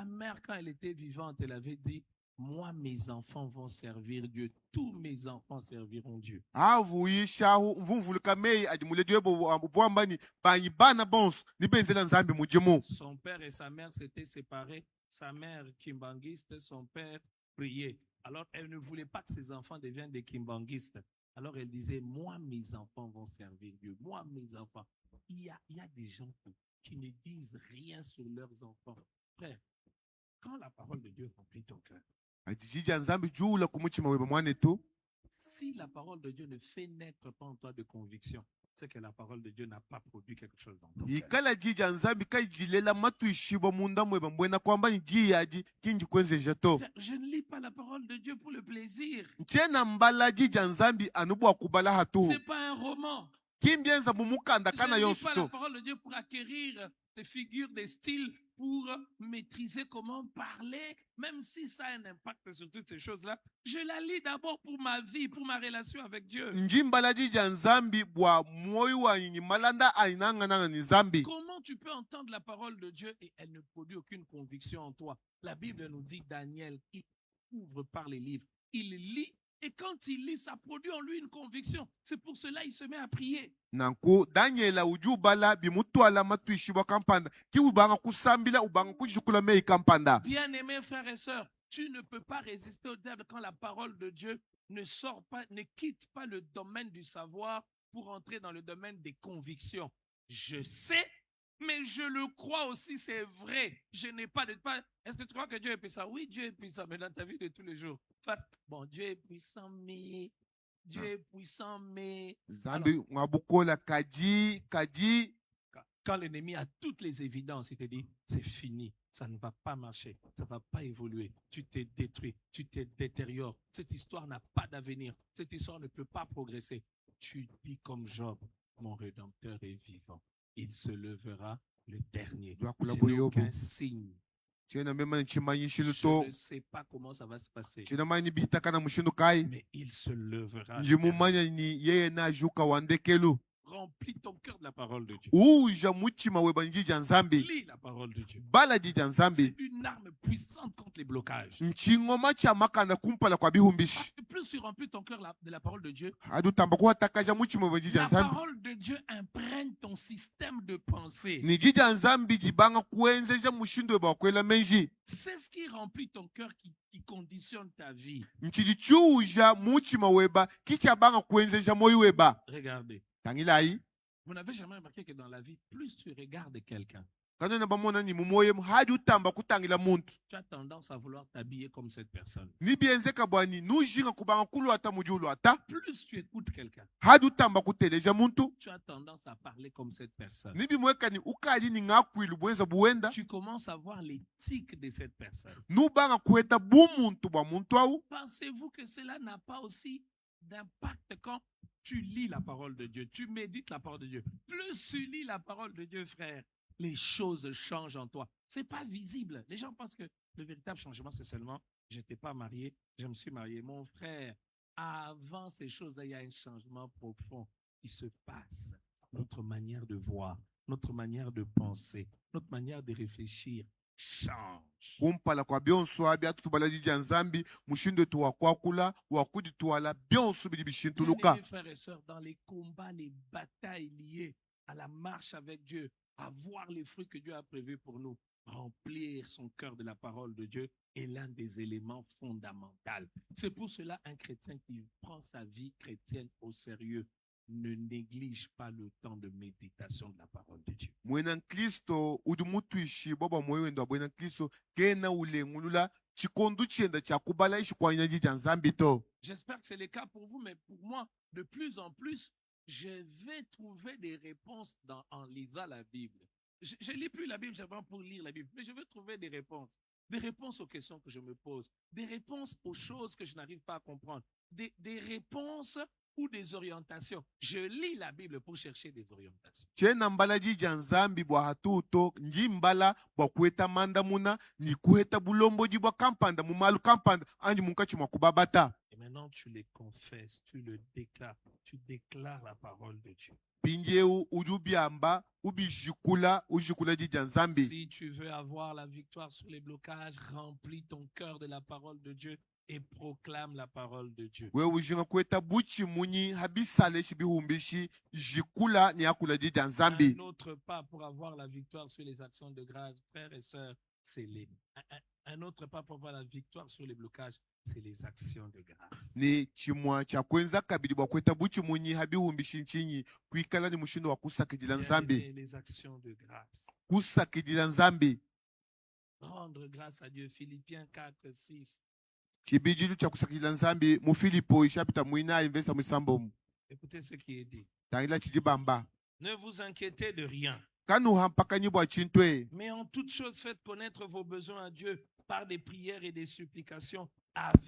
mère, quand elle était vivante, elle avait dit, moi, mes enfants vont servir Dieu. Tous mes enfants serviront Dieu. Son père et sa mère s'étaient séparés. Sa mère kimbanguiste, son père priait. Alors, elle ne voulait pas que ses enfants deviennent des kimbanguistes. Alors, elle disait, moi, mes enfants vont servir Dieu. Moi, mes enfants. Il y a des gens qui ne disent rien sur leurs enfants. Frère, quand la parole de Dieu remplit ton cœur, si la parole de Dieu ne fait naître pas en toi de conviction, c'est que la parole de Dieu n'a pas produit quelque chose dans ton cœur. Je ne lis pas la parole de Dieu pour le plaisir. C'est pas un roman. Je ne lis pas la parole de Dieu pour acquérir des figures, des styles, pour maîtriser comment parler, même si ça a un impact sur toutes ces choses-là. Je la lis d'abord pour ma vie, pour ma relation avec Dieu. Comment tu peux entendre la parole de Dieu et elle ne produit aucune conviction en toi? La Bible nous dit, Daniel, il ouvre par les livres, il lit. Et quand il lit, ça produit en lui une conviction. C'est pour cela qu'il se met à prier. Bien-aimés frères et sœurs, tu ne peux pas résister au diable quand la parole de Dieu ne sort pas, ne quitte pas le domaine du savoir pour entrer dans le domaine des convictions. Je sais, mais je le crois aussi, c'est vrai. Je n'ai pas de... Est-ce que tu crois que Dieu est puissant? Oui, Dieu est puissant, mais dans ta vie de tous les jours. Bon, Dieu est puissant, mais... Dieu est puissant, mais... Quand l'ennemi a toutes les évidences, il te dit, c'est fini, ça ne va pas marcher, ça ne va pas évoluer, tu t'es détruit, tu t'es détérioré, cette histoire n'a pas d'avenir, cette histoire ne peut pas progresser. Tu dis comme Job, mon Rédempteur est vivant, il se levera le dernier. Je n'ai aucun signe. Je ne sais pas comment ça va se passer. Mais il se levera. Remplis ton cœur de la parole de Dieu. Lis la parole de Dieu. C'est une arme puissante contre les blocages. Parce que plus tu remplis ton cœur de la parole de Dieu, la parole de Dieu imprègne ton système de pensée. C'est ce qui remplit ton cœur qui conditionne ta vie. Regardez. Vous n'avez jamais remarqué que dans la vie, plus tu regardes quelqu'un, tu as tendance à vouloir t'habiller comme cette personne. Plus tu écoutes quelqu'un, tu as tendance à parler comme cette personne. Tu commences à voir l'éthique de cette personne. Pensez-vous que cela n'a pas aussi d'impact quand tu lis la parole de Dieu, tu médites la parole de Dieu? Plus tu lis la parole de Dieu, frère, les choses changent en toi. Ce n'est pas visible. Les gens pensent que le véritable changement, c'est seulement je n'étais pas marié, je me suis marié. Mon frère, avant ces choses-là, il y a un changement profond qui se passe. Notre manière de voir, notre manière de penser, notre manière de réfléchir change. Kumpala kwa bionso abia tutubala jija nzambi mushindo tuwa kwakula wakudi tuwala bionso bidi bishintuluka. Frères et sœurs, dans les combats, les batailles liées à la marche avec Dieu, à voir les fruits que Dieu a prévus pour nous, remplir son cœur de la parole de Dieu est l'un des éléments fondamentaux. C'est pour cela un chrétien qui prend sa vie chrétienne au sérieux ne néglige pas le temps de méditation de la parole de Dieu. J'espère que c'est le cas pour vous, mais pour moi, de plus en plus, je vais trouver des réponses en lisant la Bible. Je ne lis plus la Bible simplement pour lire la Bible, mais je veux trouver des réponses. Des réponses aux questions que je me pose, des réponses aux choses que je n'arrive pas à comprendre, des réponses ou des orientations. Je lis la Bible pour chercher des orientations. Et maintenant tu les confesses, tu le déclares, tu déclares la parole de Dieu. Si tu veux avoir la victoire sur les blocages, remplis ton cœur de la parole de Dieu et proclame la parole de Dieu. Un autre pas pour avoir la victoire sur les actions de grâce, frères et sœurs, c'est un autre pas pour avoir la victoire sur les blocages, c'est les actions de grâce. Les actions de grâce. Rendre grâce à Dieu. Philippiens 4, 6. Écoutez ce qui est dit. Ne vous inquiétez de rien. Mais en toute chose, faites connaître vos besoins à Dieu par des prières et des supplications avec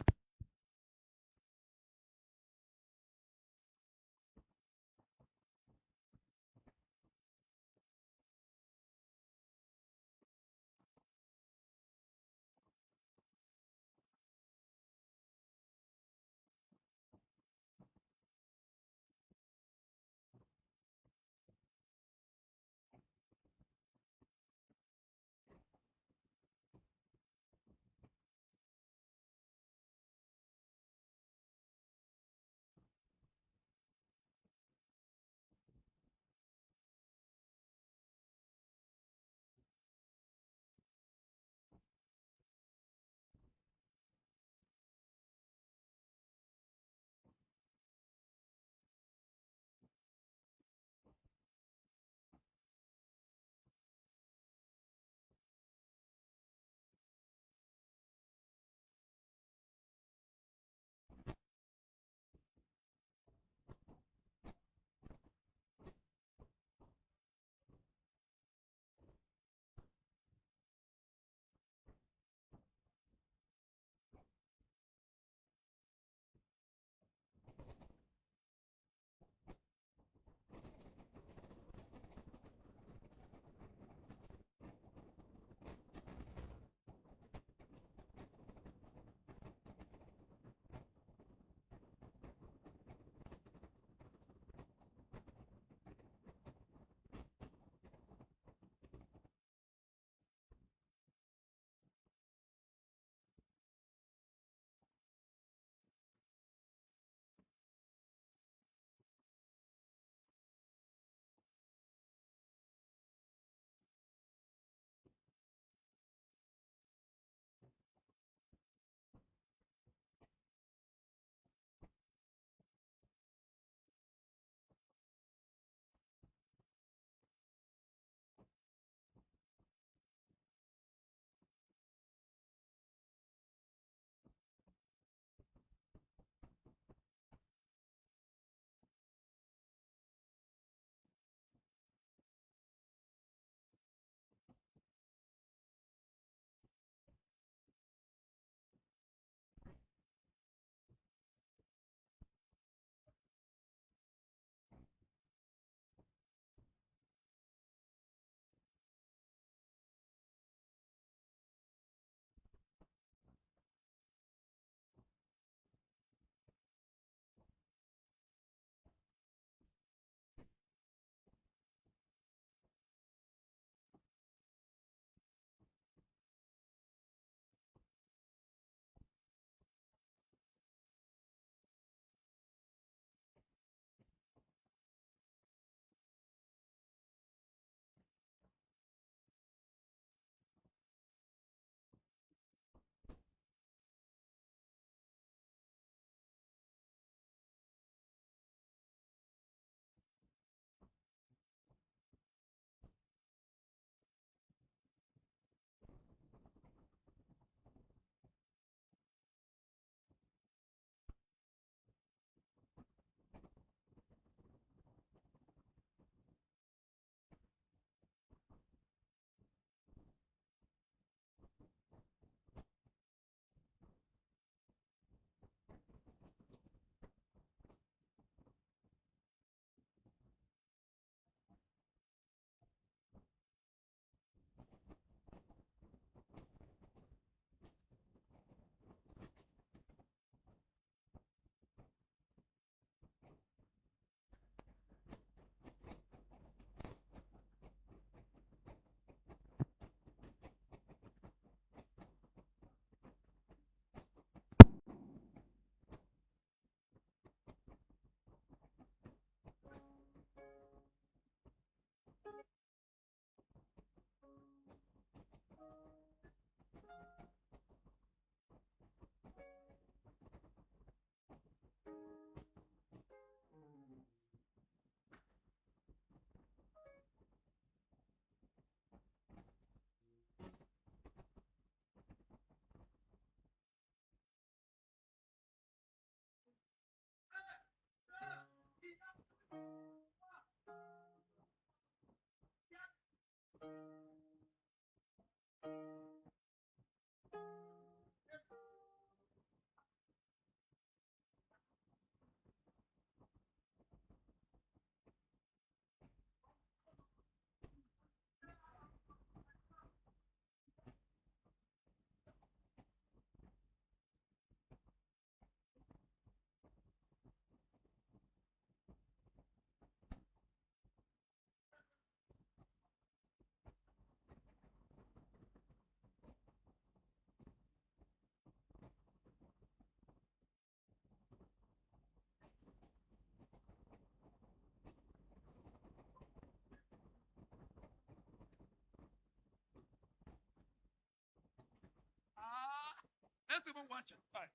Everyone watch it. Bye.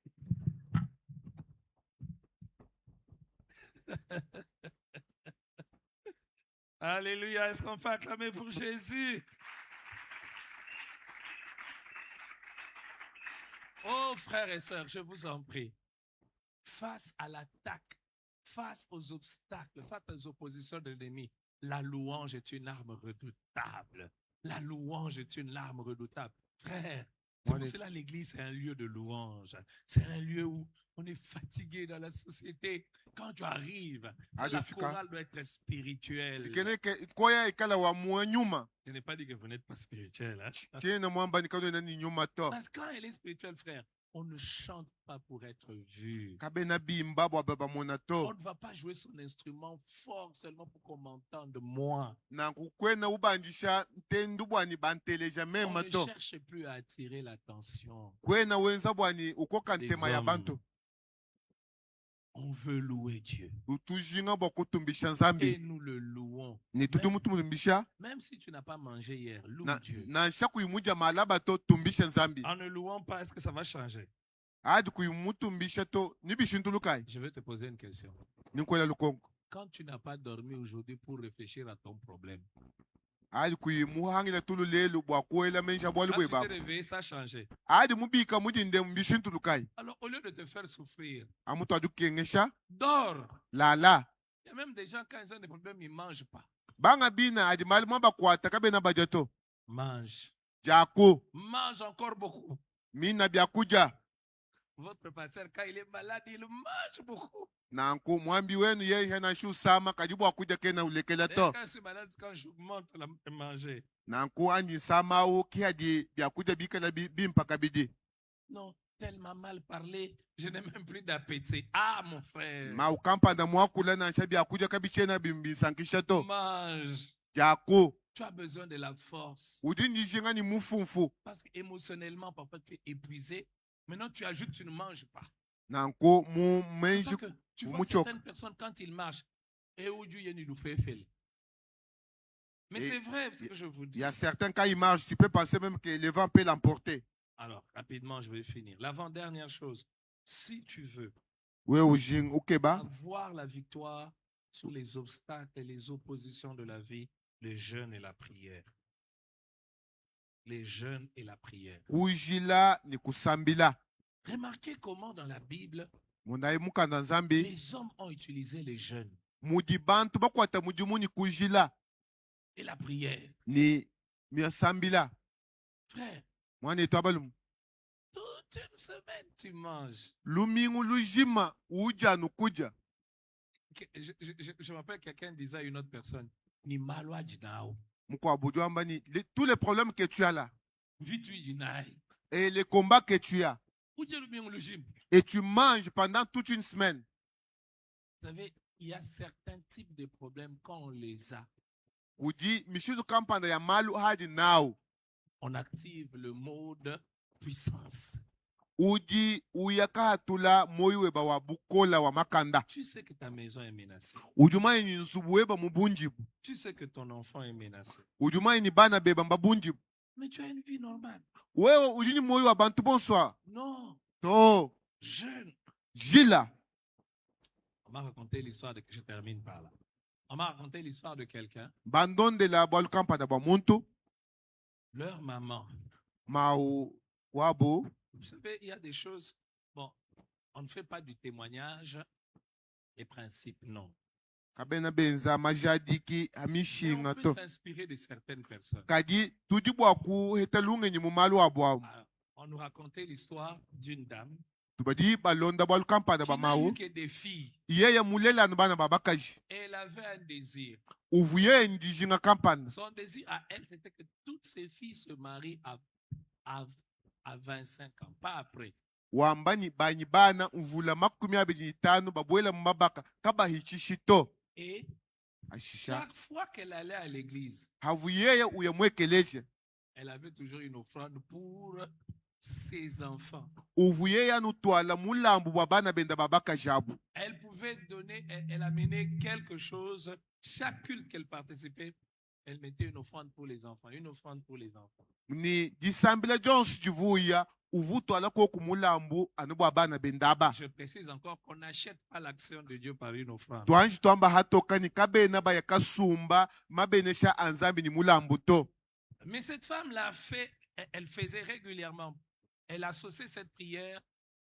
Alléluia. Est-ce qu'on peut acclamer pour Jésus? Oh, frères et sœurs, je vous en prie, face à l'attaque, face aux obstacles, face aux oppositions de l'ennemi, la louange est une arme redoutable. La louange est une arme redoutable. Frère, c'est pour cela l'église est un lieu de louange. C'est un lieu où on est fatigué dans la société. Quand tu arrives, la chorale doit être spirituelle. Je n'ai pas dit que vous n'êtes pas spirituel. Hein? Parce que quand elle est spirituelle, frère, on ne chante pas pour être vu. On ne va pas jouer son instrument fort seulement pour qu'on m'entende moi. On ne cherche plus à attirer l'attention des hommes. On veut louer Dieu. Et nous le louons. Même si tu n'as pas mangé hier, loue Dieu. En ne louant pas, est-ce que ça va changer? Je vais te poser une question. Quand tu n'as pas dormi aujourd'hui pour réfléchir à ton problème, quand tu t'es réveillé, ça a changé. Alors, au lieu de te faire souffrir, dors. Il y a même des gens, quand ils ont des problèmes, ils ne mangent pas. Mange. Mange encore beaucoup. Votre pasteur, quand il est malade, il mange beaucoup. Quand je suis malade, quand je monte à manger. Non, tellement mal parlé, je n'ai même plus d'appétit. Ah, mon frère. Mange. Tu as besoin de la force. Parce qu'émotionnellement, parfois, tu es épuisé. Maintenant, tu ajoutes, tu ne manges pas. Tu vois certaines personnes, quand ils marchent, mais c'est vrai ce que je vous dis. Il y a certains, quand ils marchent, tu peux penser même que le vent peut l'emporter. Alors, rapidement, je vais finir. L'avant-dernière chose, si tu veux avoir la victoire sur les obstacles et les oppositions de la vie, le jeûne et la prière. Les jeûnes et la prière. Remarquez comment dans la Bible, les hommes ont utilisé les jeûnes et la prière. Frère, toute une semaine tu manges. Je m'appelle quelqu'un disait à une autre personne, ni malwa jinao. Tous les problèmes que tu as là et les combats que tu as, et tu manges pendant toute une semaine. Vous savez, il y a certains types de problèmes quand on les a. On active le mode puissance. Tu sais que ta maison est menacée. Tu sais que ton enfant est menacé. Mais tu as une vie normale. Non. Jeune. On m'a raconté l'histoire de... Je termine par là. On m'a raconté l'histoire de quelqu'un. Leur maman. Vous savez, il y a des choses... Bon, on ne fait pas du témoignage. Les principes, non. kabena benza majadiki Et on amishinga peut to s'inspirer de certaines personnes. kadi tudi bwaku hetalunge nyimu malu abwa On nous racontait l'histoire d'une dame tubadi balonda bwalu kampana qui n'a eu bamawu que des filles. iyeye mulela anu bana babakaji Et elle avait un désir. uvuye ndijinga kampana Son désir à elle, c'était que toutes ses filles se marient à 25 ans, pas après. wambani banyi bana mvula 25 babwela mumabaka kabahicishito Et ashisha chaque fois qu'elle allait à l'église, havuyeye uyamwekelesha elle avait toujours une offrande pour ses enfants. uvuye anutwala mulambu bwa bana benda babaka jabu Elle pouvait donner, elle amenait quelque chose. Chaque culte qu'elle participait, elle mettait une offrande pour les enfants, une offrande pour les enfants. ni disambila jonsi jivuya uvutwala ko kumulambu anu bwa bana bendaba Je précise encore qu'on n'achète pas l'action de Dieu par une offrande. twanji twamba hatokani kabena bayakasumba mabenesha anzambi ni mulambu to. Mais cette femme l'a fait, elle faisait régulièrement. Elle associait cette prière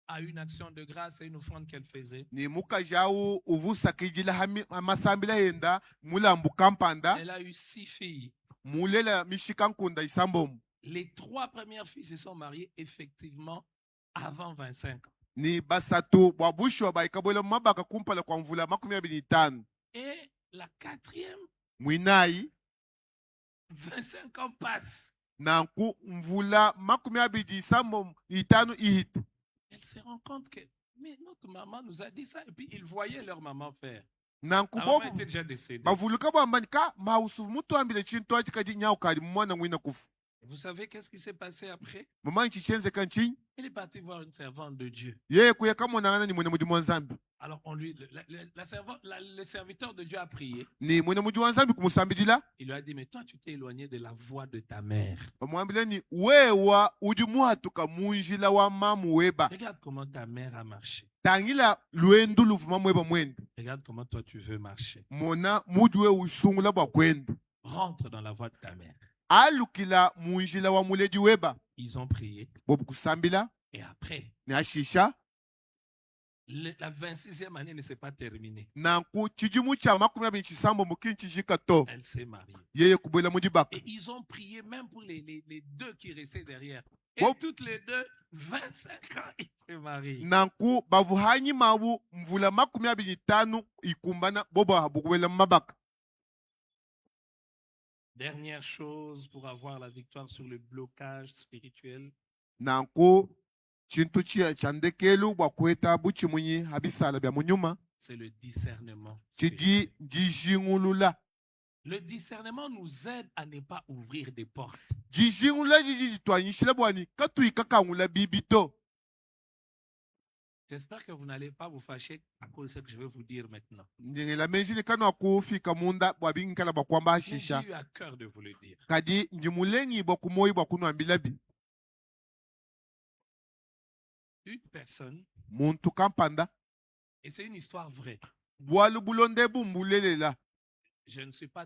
à une action de grâce et une offrande qu'elle faisait. Ni mukajawu uvusakijila amasambila henda mulambu kampanda Elle a eu 6 filles. mulela mishikankunda isambomu. Les 3 premières filles se sont mariées effectivement avant 25 ans. Ni basatu bwabushwa baikabwela mabaka kumpala kwa mvula 25 Et la 4e, mwinai 25 ans passent. nanku mvula 25 ihita Elle se rend compte que mais notre maman nous a dit ça. Et puis ils voyaient leur maman faire. nanku La maman bobu était déjà décédée. bavuluka bwambani ka mausufu mutu ambile chintu achi kaji nyau kali mwana ngwina kufu Vous savez qu'est-ce qui s'est passé après? mama nchichenze kanchi Elle est partie voir une servante de Dieu. yeye kuya kamonangana ni mwene mudi mwanzambi Alors on lui, le serviteur de Dieu a prié. ni mwene mudi mwanzambi kumusambidila Il lui a dit, mais toi tu t'es éloigné de la voix de ta mère. bamwambile ni wewa udi muhatuka munjila wa mamu weba Regarde comment ta mère a marché. tangila lwendu luvuma mweba mwenda Regarde comment toi tu veux marcher. mona mudi we usungula bwa kwenda Rentre dans la voie de ta mère. alukila munjila wa muledi weba Ils ont prié. bobu kusambila Et après, ni ashisha la 26e année ne s'est pas terminée. nanku chijimu cha 27 mukinchijika to Elle s'est mariée. yeye kubwela mudi baka Et ils ont prié même pour les 2 qui restaient derrière. Et Bon. toutes les 2, 25 ans, ils se marient. nanku bavuhanyi mawu mvula 25 ikumbana bobo habukubwela mabaka. Dernière chose pour avoir la victoire sur le blocage spirituel, nanku chintu chandekelu bwa kweta buchimunyi habisala bya munyuma c'est le discernement. chiji jijingulula Le discernement nous aide à ne pas ouvrir des portes. jijingulula jiji twanyishila bwani katuikakangula bibito. J'espère que vous n'allez pas vous fâcher à cause de ce que je vais vous dire maintenant. njengela menjini kano akufika munda bwabinkala bakwamba Mais j'ai hashisha eu à cœur de vous le dire. kadi njimulengi bwakumoyi bwakunwambilabi Une personne, muntu kampanda et c'est une histoire vraie. bwalu bulonde bumbulelela Je ne suis pas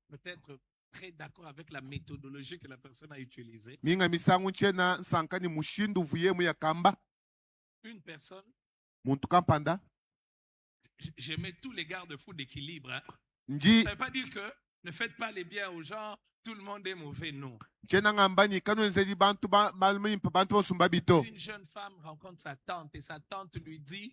peut-être très d'accord avec la méthodologie que la personne a utilisée. minga misangu nchena sankani mushindu vuyemu ya kamba Une personne, muntu kampanda je mets tous les garde-fous d'équilibre. Hein. nji Ça ne veut pas dire que ne faites pas les biens aux gens, tout le monde est mauvais, non. nchena ngambani kanwenzeli bantu balmimpa bantu bosumba bito Une jeune femme rencontre sa tante et sa tante lui dit,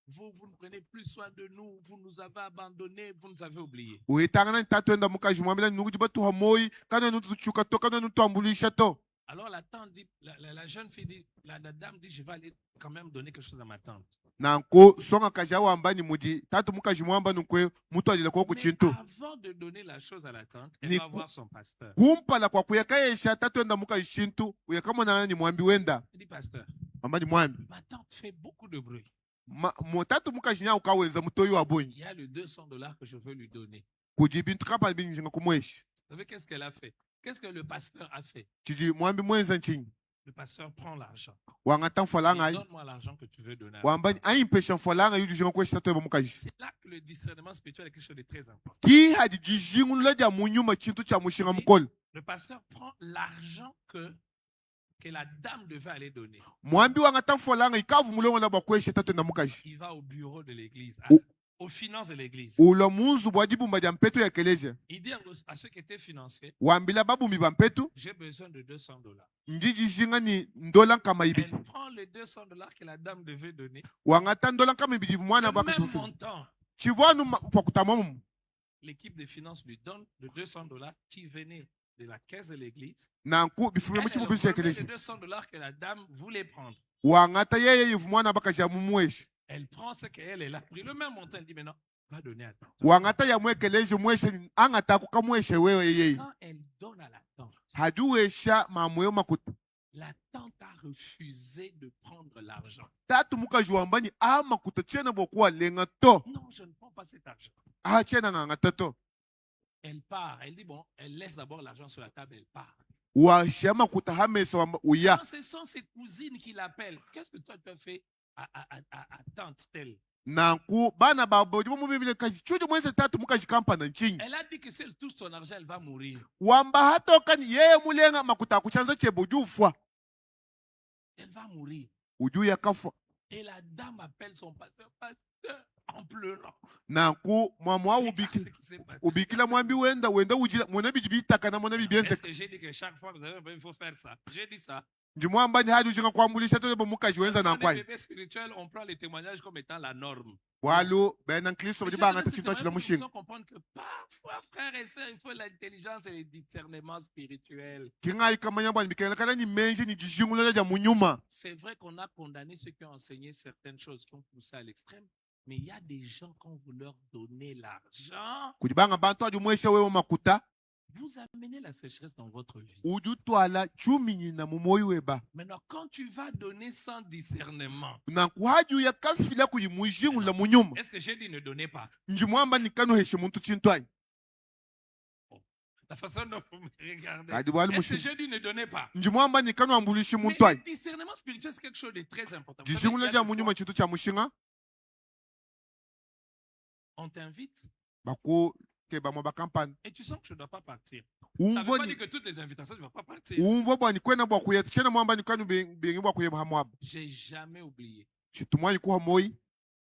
vous ne prenez plus soin de nous, vous nous avez abandonnés, vous nous avez oubliés. uitangana ntatwenda mukaji mwambila nukuji batuha moyi kana nutuchuka to kana nutuambulisha to. Alors la tante dit, la jeune fille dit, la dame dit, je vais aller quand même donner quelque chose à ma tante. nanko songa kaja wambani mudi tatu mukaji mwamba nukwe mutu alila kwa Mais kuchintu avant de donner la chose à la tante, elle Ni va ku- voir son pasteur. kumpala kwa kuyakayesha tatwenda mukaji shintu uyakamona ni mwambi wenda Elle dit, pasteur, mamba ni mwambi ma tante fait beaucoup de bruit. tatu mukaji nya ukawenza mutoyi wa bonyi Il y a le $200 que je veux lui donner. kuji bintu kapala binjinga kumweshi Vous savez qu'est-ce qu'elle a fait? Qu'est-ce que le pasteur a fait? chiji mwambi mwenza nchingi Le pasteur prend l'argent. wangata Il mfolanga dit, donne-moi l'argent que tu veux donner. wambani ayimpesha mfolanga yuji jinga kweshi tatu mukaji C'est là que le discernement spirituel est quelque chose de très important. ki hadi jijingulula ja munyuma chintu cha mushinga mukolo Le pasteur prend l'argent que la dame devait aller donner. mwambi wangata mfolanga ikavu mulongo na bakweshi tatwenda mukaji Il va au bureau de l'église. Oh. aux finances de l'église. ulo munzu bwa dibumba dia mpeto ya ekelesia Il dit à ceux qui étaient financiers, wambila babumbi ba mpeto j'ai besoin de $200. njiji jinga ni ndola nkama Elle ibiti prend les $200 que la dame devait donner. wangata ndola nkama ibiti mwana Le baka même shimufi montant. chivonu kwa kutamamu L'équipe des finances lui donne de $200 qui venait de la caisse de l'église. nanku bifume Elle, mu elle chibubi cha remet les ekelesia $200 que la dame voulait prendre. wangata yeye yivu mwana baka ja mumweshi Elle prend ce qu'elle a pris. Le même montant, elle dit maintenant, va donner à tant. wangata ya mwekeleje mweshe angata kukamweshe wewe yeye Quand elle donne à la tante, hajuwesha mamweyo makuta la tante a refusé de prendre l'argent. tatu mukajuambani amakuta chena bokuwa lenga to Non, je ne prends pas cet argent. chena ngangata to Elle part. Elle dit, bon, elle laisse d'abord l'argent sur la table, elle part. washa makuta hamesa uya Quand ce sont ses cousines qui l'appellent, qu'est-ce que toi tu as fait à tante telle? nanku bana babo dibo mubibile kaji chudi mwese tatu mukajikampana nchinyi Elle a dit que si elle touche son argent, elle va mourir. wamba hatokani yeye mulenga makuta akuchanza chebo ujufwa Elle va mourir. uju yakafwa Et la dame appelle son pasteur, pasteur, en pleurant. nanku mwamu wa Regarde ce qui s'est passé. ubikila mwambi wenda ujila mwona biji bitaka mwona bibiense Est-ce que j'ai dit que chaque fois que vous avez il faut faire ça? J'ai dit ça. njimwamba ni hadi ujinga kwambulisha to mukaji wenza Dans les nankwai bébés spirituels, on prend les témoignages comme étant la norme. walu bena nkristo Mais bidi je banga voudrais tachinto chila que mushinga nous comprendre que parfois, frères et sœurs, il faut l'intelligence et le discernement spirituel. kingai kamanya bwana bikela kala ni menje ni jijingulo ja munyuma C'est vrai qu'on a condamné ceux qui ont enseigné certaines choses, qui ont poussé à l'extrême, mais il y a des gens, quand vous leur donnez l'argent, kudibanga bantu aju mwesha wewe makuta vous amenez la sécheresse dans votre vie. uju twala chumi na mumoyi weba Maintenant, quand tu vas donner sans discernement, nanku haju yakafila kuyi mujingula munyuma est-ce que j'ai dit ne donnez pas? njimwamba nikano heshe muntu chintwai La façon dont vous me regardez. kadi bwali Est-ce que mushi j'ai dit ne donnez pas? njimwamba nikano ambulishi Mais muntwai le discernement spirituel, c'est quelque chose de très important. Vous savez, jijingulo il y a ja des munyuma fois, chintu cha mushinga on t'invite bako ke bamwa bakampani et tu sens que je ne dois pas partir. Ça ne veut umvo pas ni dire que toutes les invitations, tu ne vas pas partir. umvo bwani kwena bwa kuya chena mwamba nikanu bengi bwa kuya hamwaba J'ai jamais oublié. chitumwanyi kuha moyi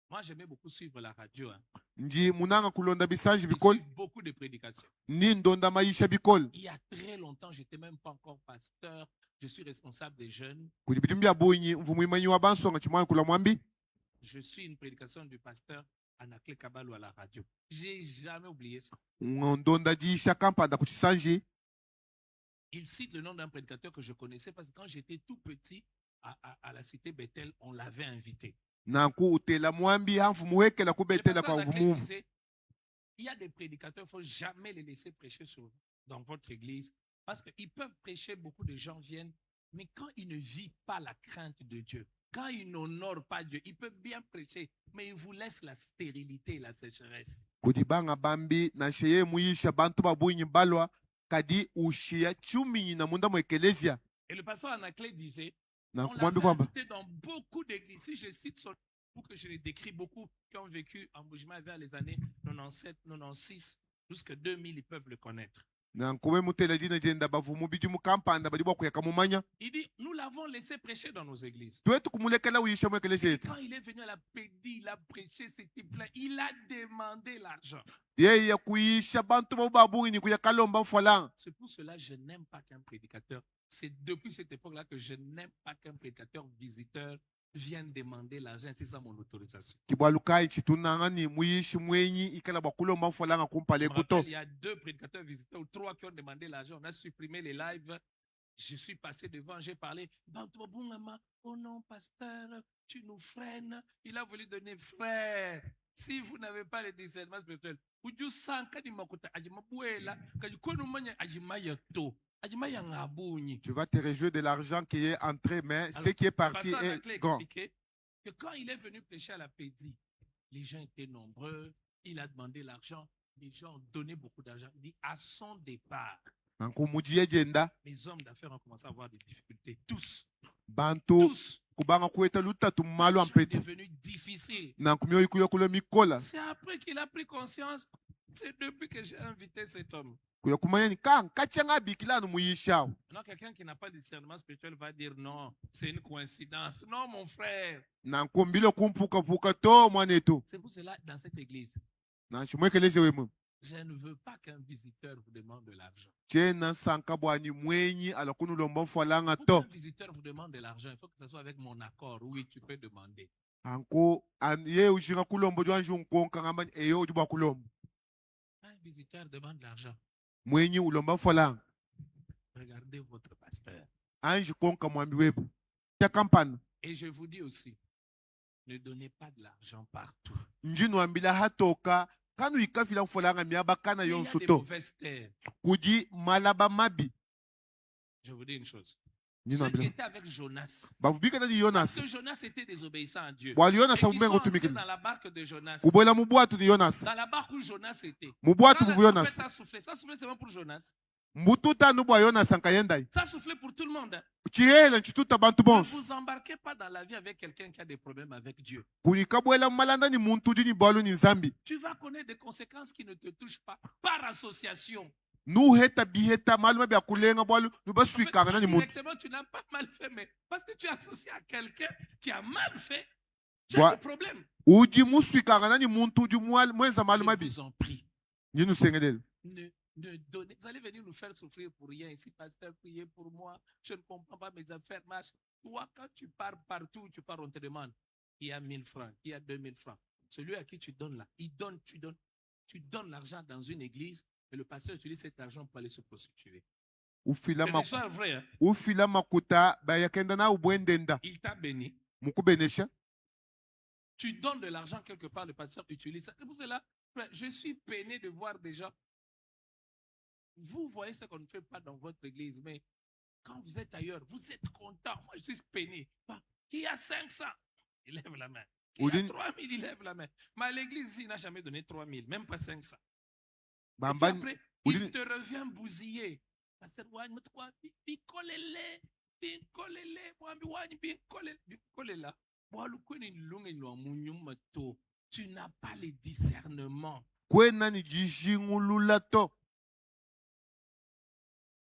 Moi, j'aimais beaucoup suivre la radio. Hein. nji munanga kulonda bisanji J'ai bikol suivi beaucoup de prédications. ni ndonda maisha bikol Il y a très longtemps, je n'étais même pas encore pasteur. Je suis responsable des jeunes. kuli bitu bya bunyi mvumwimanyi wa bansonga chimwanyi kula mwambi Je suis une prédication du pasteur Anakle Kabalou à la radio. J'ai jamais oublié ça. ndonda jisha kampanda kuchisanji Il cite le nom d'un prédicateur que je connaissais parce que quand j'étais tout petit, à la cité Bethel, on l'avait invité. nanku utela mwambi hamfu muhekela Le kubetela pasteur kwa Anakle mvumuvu disait, il y a des prédicateurs, il ne faut jamais les laisser prêcher dans votre église parce qu'ils peuvent prêcher, beaucoup de gens viennent, mais quand ils ne vivent pas la crainte de Dieu, quand ils n'honorent pas Dieu, ils peuvent bien prêcher, mais ils vous laissent la stérilité et la sécheresse. kudibanga bambi na sheye muyisha bantu babunyi balwa kadi ushia chumi na munda mwekelesia Et le pasteur Anakle disait, na on kumwambi l'avait kwamba invité dans beaucoup d'églises. Si je cite son pour que je les décris, beaucoup qui ont vécu en Boujima vers les années 97, 96, jusqu'à 2000, ils peuvent le connaître. na nkube mutela jina jenda bavumu bidi mukampanda badi bwa kuyaka mumanya Il dit, nous l'avons laissé prêcher dans nos églises. twetu kumulekela uyisha mwekelesia yetu Quand il est venu à la pédie, il a prêché, c'était plein. Il a demandé l'argent. yeye kuyisha bantu babo babunyi kuyakalomba mfalanga C'est pour cela que je n'aime pas qu'un prédicateur. C'est depuis cette époque-là que je n'aime pas qu'un prédicateur visiteur vienne demander l'argent. C'est ça mon autorisation. kibwalukai chitunangani muyishi mwenyi ikala bwa kulomba mfalanga kumpale Je me kuto rappelle, il y a 2 prédicateurs visiteurs ou 3 qui ont demandé l'argent. On a supprimé les lives. Je suis passé devant, j'ai parlé. Oh non, pasteur, tu nous freines. Il a voulu donner frère. Si vous n'avez pas le discernement spirituel, tu vas te réjouir de l'argent qui est entré mais Alors, ce qui est parti pasteur est Anakle grand expliquait que quand il est venu prêcher à la Pédie, les gens étaient nombreux. Il a demandé l'argent. Les gens ont donné beaucoup d'argent. Il dit à son départ, nanku mujiye jenda les hommes d'affaires ont commencé à avoir des difficultés. Tous. bantu Tous. kubanga kueta lutatu mmalo C'est ampetu devenu difficile. nanku myoyo kuyo kule mikola C'est après qu'il a pris conscience. C'est depuis que j'ai invité cet homme. kuya kumanya ni ka nkachanga bikila no muyishao. Non, quelqu'un qui n'a pas de discernement spirituel va dire non, c'est une coïncidence. Non, mon frère. Na nkombilo kumpuka puka to mwanetu. C'est pour cela, dans cette église, Na shimwekeleze wemu. je ne veux pas qu'un visiteur vous demande de l'argent. Chena sanka bwani mwenyi alakunu lomba falanga Pour to. qu'un visiteur vous demande de l'argent, il faut que ce soit avec mon accord. Oui, tu peux demander. Anko ye ujinga kulombo jwanju nkonka ngamba eyo ujubwa kulombo. Un visiteur demande de l'argent. Mwenyi ulomba falanga. Regardez votre pasteur. Anji konka mwambi webu. Ya kampana. Et je vous dis aussi, ne donnez pas de l'argent partout. Njinu ambila hatoka kanu ikafila falanga miabakana Il y a des yonsoto. mauvaises terres. Kuji malaba mabi. Je vous dis une chose. Njinu Ceux qui ambila. étaient avec Jonas, Bavubika na Jonas. parce que Jonas était désobéissant à Dieu. Wali Jonas Et ils sont akumenga entrés utumikili. dans la barque de Jonas. Kubwela mubwatu ni Jonas. Dans la barque où Jonas était. Mubwatu Quand buvu la Jonas. tempête a soufflé seulement pour Jonas. Mbututa nubwa Jonas ankayendai. Ça a soufflé pour tout le monde. Hein. Chihela nchituta bantu Ne bonso. vous embarquez pas dans la vie avec quelqu'un qui a des problèmes avec Dieu. Kulikabwela malanda ni muntu ni bwalu ni nzambi. Tu vas connaître des conséquences qui ne te touchent pas par association. Nu heta biheta maluma bya kulenga bwalu nuba En fait, swikanga ni muntu. directement, tu n'as pas mal fait, mais parce que tu es associé à quelqu'un qui a mal fait, tu Wa- as des problèmes. Uji muswikanga ni muntu di mwenza maluma Je bi. vous en prie. Nyinu sengelele. Ne donnez. Vous allez venir nous faire souffrir pour rien ici, pasteur, priez pour moi. Je ne comprends pas mes affaires, marche. Toi, quand tu pars partout, tu pars, on te demande. Il y a 1000 francs, il y a 2000 francs. Celui à qui tu donnes là, tu donnes l'argent dans une église et le pasteur utilise cet argent pour aller se prostituer. Ufila C'est ma l'histoire vraie. Hein? ufila makuta bayakenda na ubwendenda. Il t'a béni. Mukubenesha. Tu donnes de l'argent quelque part, le pasteur utilise ça. C'est pour cela, frère, je suis peiné de voir des gens. Vous voyez ce qu'on ne fait pas dans votre église, mais quand vous êtes ailleurs, vous êtes content. Moi, je suis peiné. Qui a 500? Il lève la main. Qui a Udin- 3000? Il lève la main. Mais à l'église, il n'a jamais donné 3000, même pas 500. Et puis Bambani. après, Udin- il te revient bousiller. Pasteur Wany, bikolele, mwambi Wany, bikolela. Tu n'as pas le discernement. Kwena ni jishingulula to.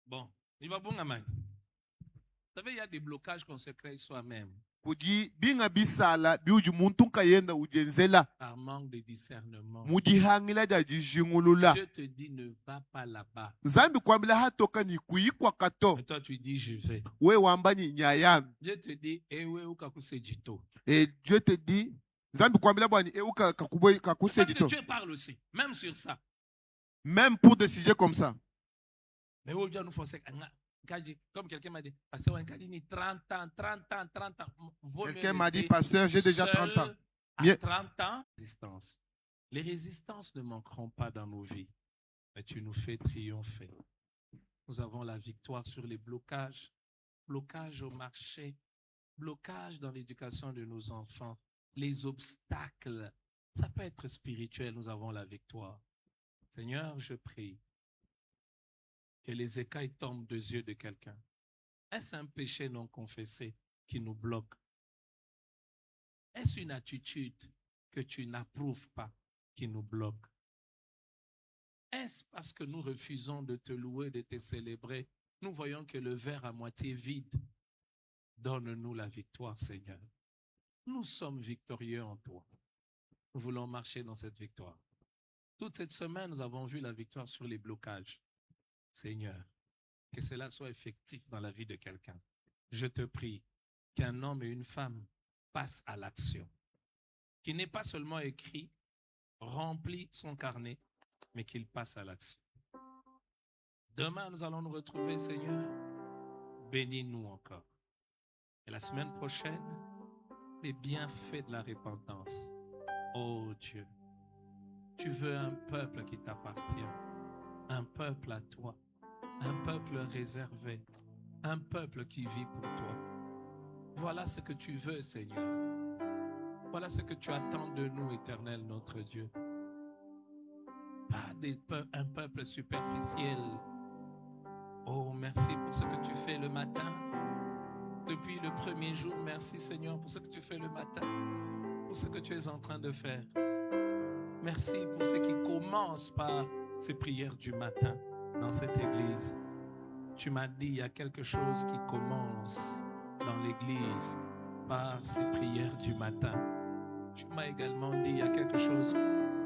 Bon, il va bon amen. Vous savez, il y a des blocages qu'on se crée soi-même Kuji binga bisala biuji muntu kayenda ujenzela. par manque de discernement. Mudihangila ja jishingulula. Dieu te dit ne va pas là-bas. Zambi kwambila hatoka ni kuikwa kato. Et toi, tu dis je vais. We wamba ni nyayami. Dieu te dit ewe ukakusejito. Et Dieu te dit, Zambi kwambila bwani euka kakubwe Parce que kakusedito. Dieu parle aussi, même sur ça. Même pour des sujets comme ça. Mais aujourd'hui, nous faisons comme quelqu'un m'a dit, pasteur Wankadi ni 30 ans. Quelqu'un m'a dit, pasteur, j'ai déjà 30 ans. À Mieux- 30 ans, résistance. Les résistances ne manqueront pas dans nos vies, mais tu nous fais triompher. Nous avons la victoire sur les blocages, blocages au marché, blocages dans l'éducation de nos enfants, les obstacles. Ça peut être spirituel, nous avons la victoire. Seigneur, je prie que les écailles tombent des yeux de quelqu'un. Est-ce un péché non confessé qui nous bloque? Est-ce une attitude que tu n'approuves pas qui nous bloque? Est-ce parce que nous refusons de te louer, de te célébrer? Nous voyons que le verre à moitié vide. Donne-nous la victoire, Seigneur. Nous sommes victorieux en toi. Nous voulons marcher dans cette victoire. Toute cette semaine, nous avons vu la victoire sur les blocages. Seigneur, que cela soit effectif dans la vie de quelqu'un. Je te prie qu'un homme et une femme passent à l'action. Qu'il n'ait pas seulement écrit, rempli son carnet, mais qu'il passe à l'action. Demain, nous allons nous retrouver, Seigneur. Bénis-nous encore. Et la semaine prochaine, les bienfaits de la repentance. Oh Dieu, tu veux un peuple qui t'appartient. Un peuple à toi, un peuple réservé, un peuple qui vit pour toi. Voilà ce que tu veux, Seigneur. Voilà ce que tu attends de nous, Éternel, notre Dieu. Pas un peuple superficiel. Oh, merci pour ce que tu fais le matin. Depuis le premier jour, merci, Seigneur, pour ce que tu fais le matin, pour ce que tu es en train de faire. Merci pour ce qui commence par ces prières du matin. dans cette église. Tu m'as dit, il y a quelque chose qui commence dans l'église par ces prières du matin. Tu m'as également dit, il y a quelque chose,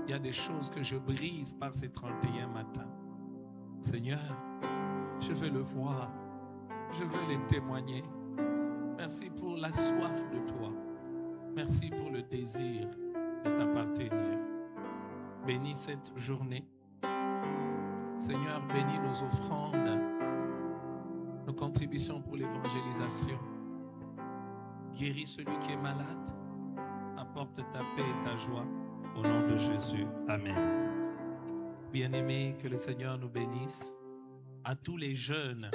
il y a des choses que je brise par ces 31 matins. Seigneur, je veux le voir, je veux les témoigner. Merci pour la soif de toi. Merci pour le désir de t'appartenir. Bénis cette journée. Seigneur, bénis nos offrandes, nos contributions pour l'évangélisation. Guéris celui qui est malade. Apporte ta paix et ta joie. Au nom de Jésus. Amen. Bien-aimés, que le Seigneur nous bénisse. À tous les jeunes,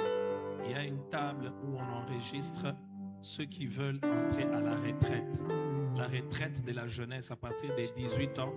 il y a une table où on enregistre ceux qui veulent entrer à la retraite. La retraite de la jeunesse à partir des 18 ans.